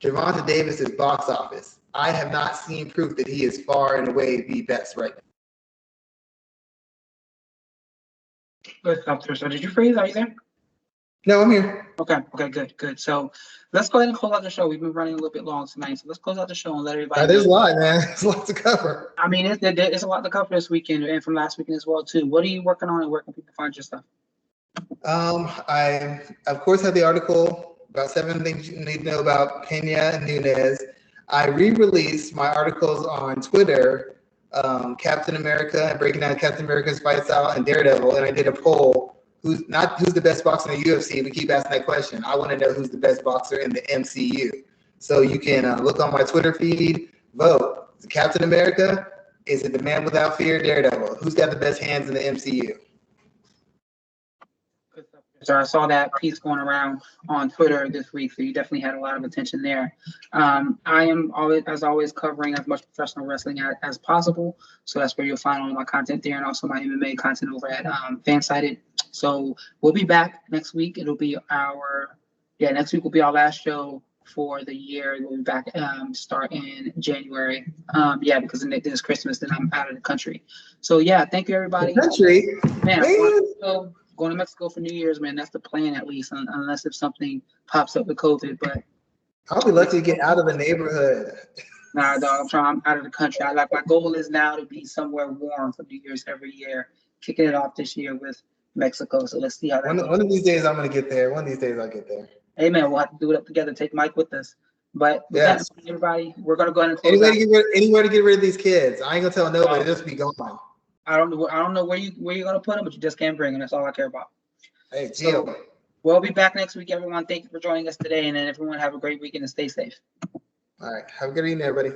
Gervonta Davis is box office. I have not seen proof that he is far and away the best right now. Good stuff there. So did you freeze? Are you there? No, I'm here. Okay, good. So let's go ahead and close out the show. We've been running a little bit long tonight, so let's close out the show and let everybody There's a lot, man. There's a lot to cover. I mean, it's a lot to cover this weekend and from last weekend as well, too. What are you working on and where can people find your stuff? I, of course, have the article about 7 things you need to know about Pena and Nunes. I re-released my articles on Twitter, Captain America, breaking down Captain America's fight style and Daredevil, and I did a poll. Who's the best boxer in the UFC? We keep asking that question. I want to know who's the best boxer in the MCU. So you can look on my Twitter feed, vote. Is it Captain America? Is it the Man Without Fear, Daredevil? Who's got the best hands in the MCU? So I saw that piece going around on Twitter this week, so you definitely had a lot of attention there. I am always covering as much professional wrestling as possible, so that's where you'll find all of my content there, and also my MMA content over at Fansided. So we'll be back next week. It'll be next week will be our last show for the year. We'll be back start in January. Because then it's Christmas, then I'm out of the country. So thank you everybody. The country, man. Going to Mexico for New Year's, man. That's the plan, at least, unless if something pops up with COVID. But I'll be lucky to get out of the neighborhood. Nah, dog. I'm out of the country. My goal is now to be somewhere warm for New Year's every year. Kicking it off this year with Mexico. So let's see how that goes. One of these days I'm gonna get there. One of these days I'll get there. Hey man, we'll have to do it up together. Take Mike with us. But yes, everybody, we're gonna go ahead and close anywhere to get rid of these kids. I ain't gonna tell nobody. Just be gone. I don't know where you're gonna put them, but you just can't bring them. That's all I care about. Hey, so we'll be back next week, everyone. Thank you for joining us today, and then everyone have a great weekend and stay safe. All right, have a good evening, everybody.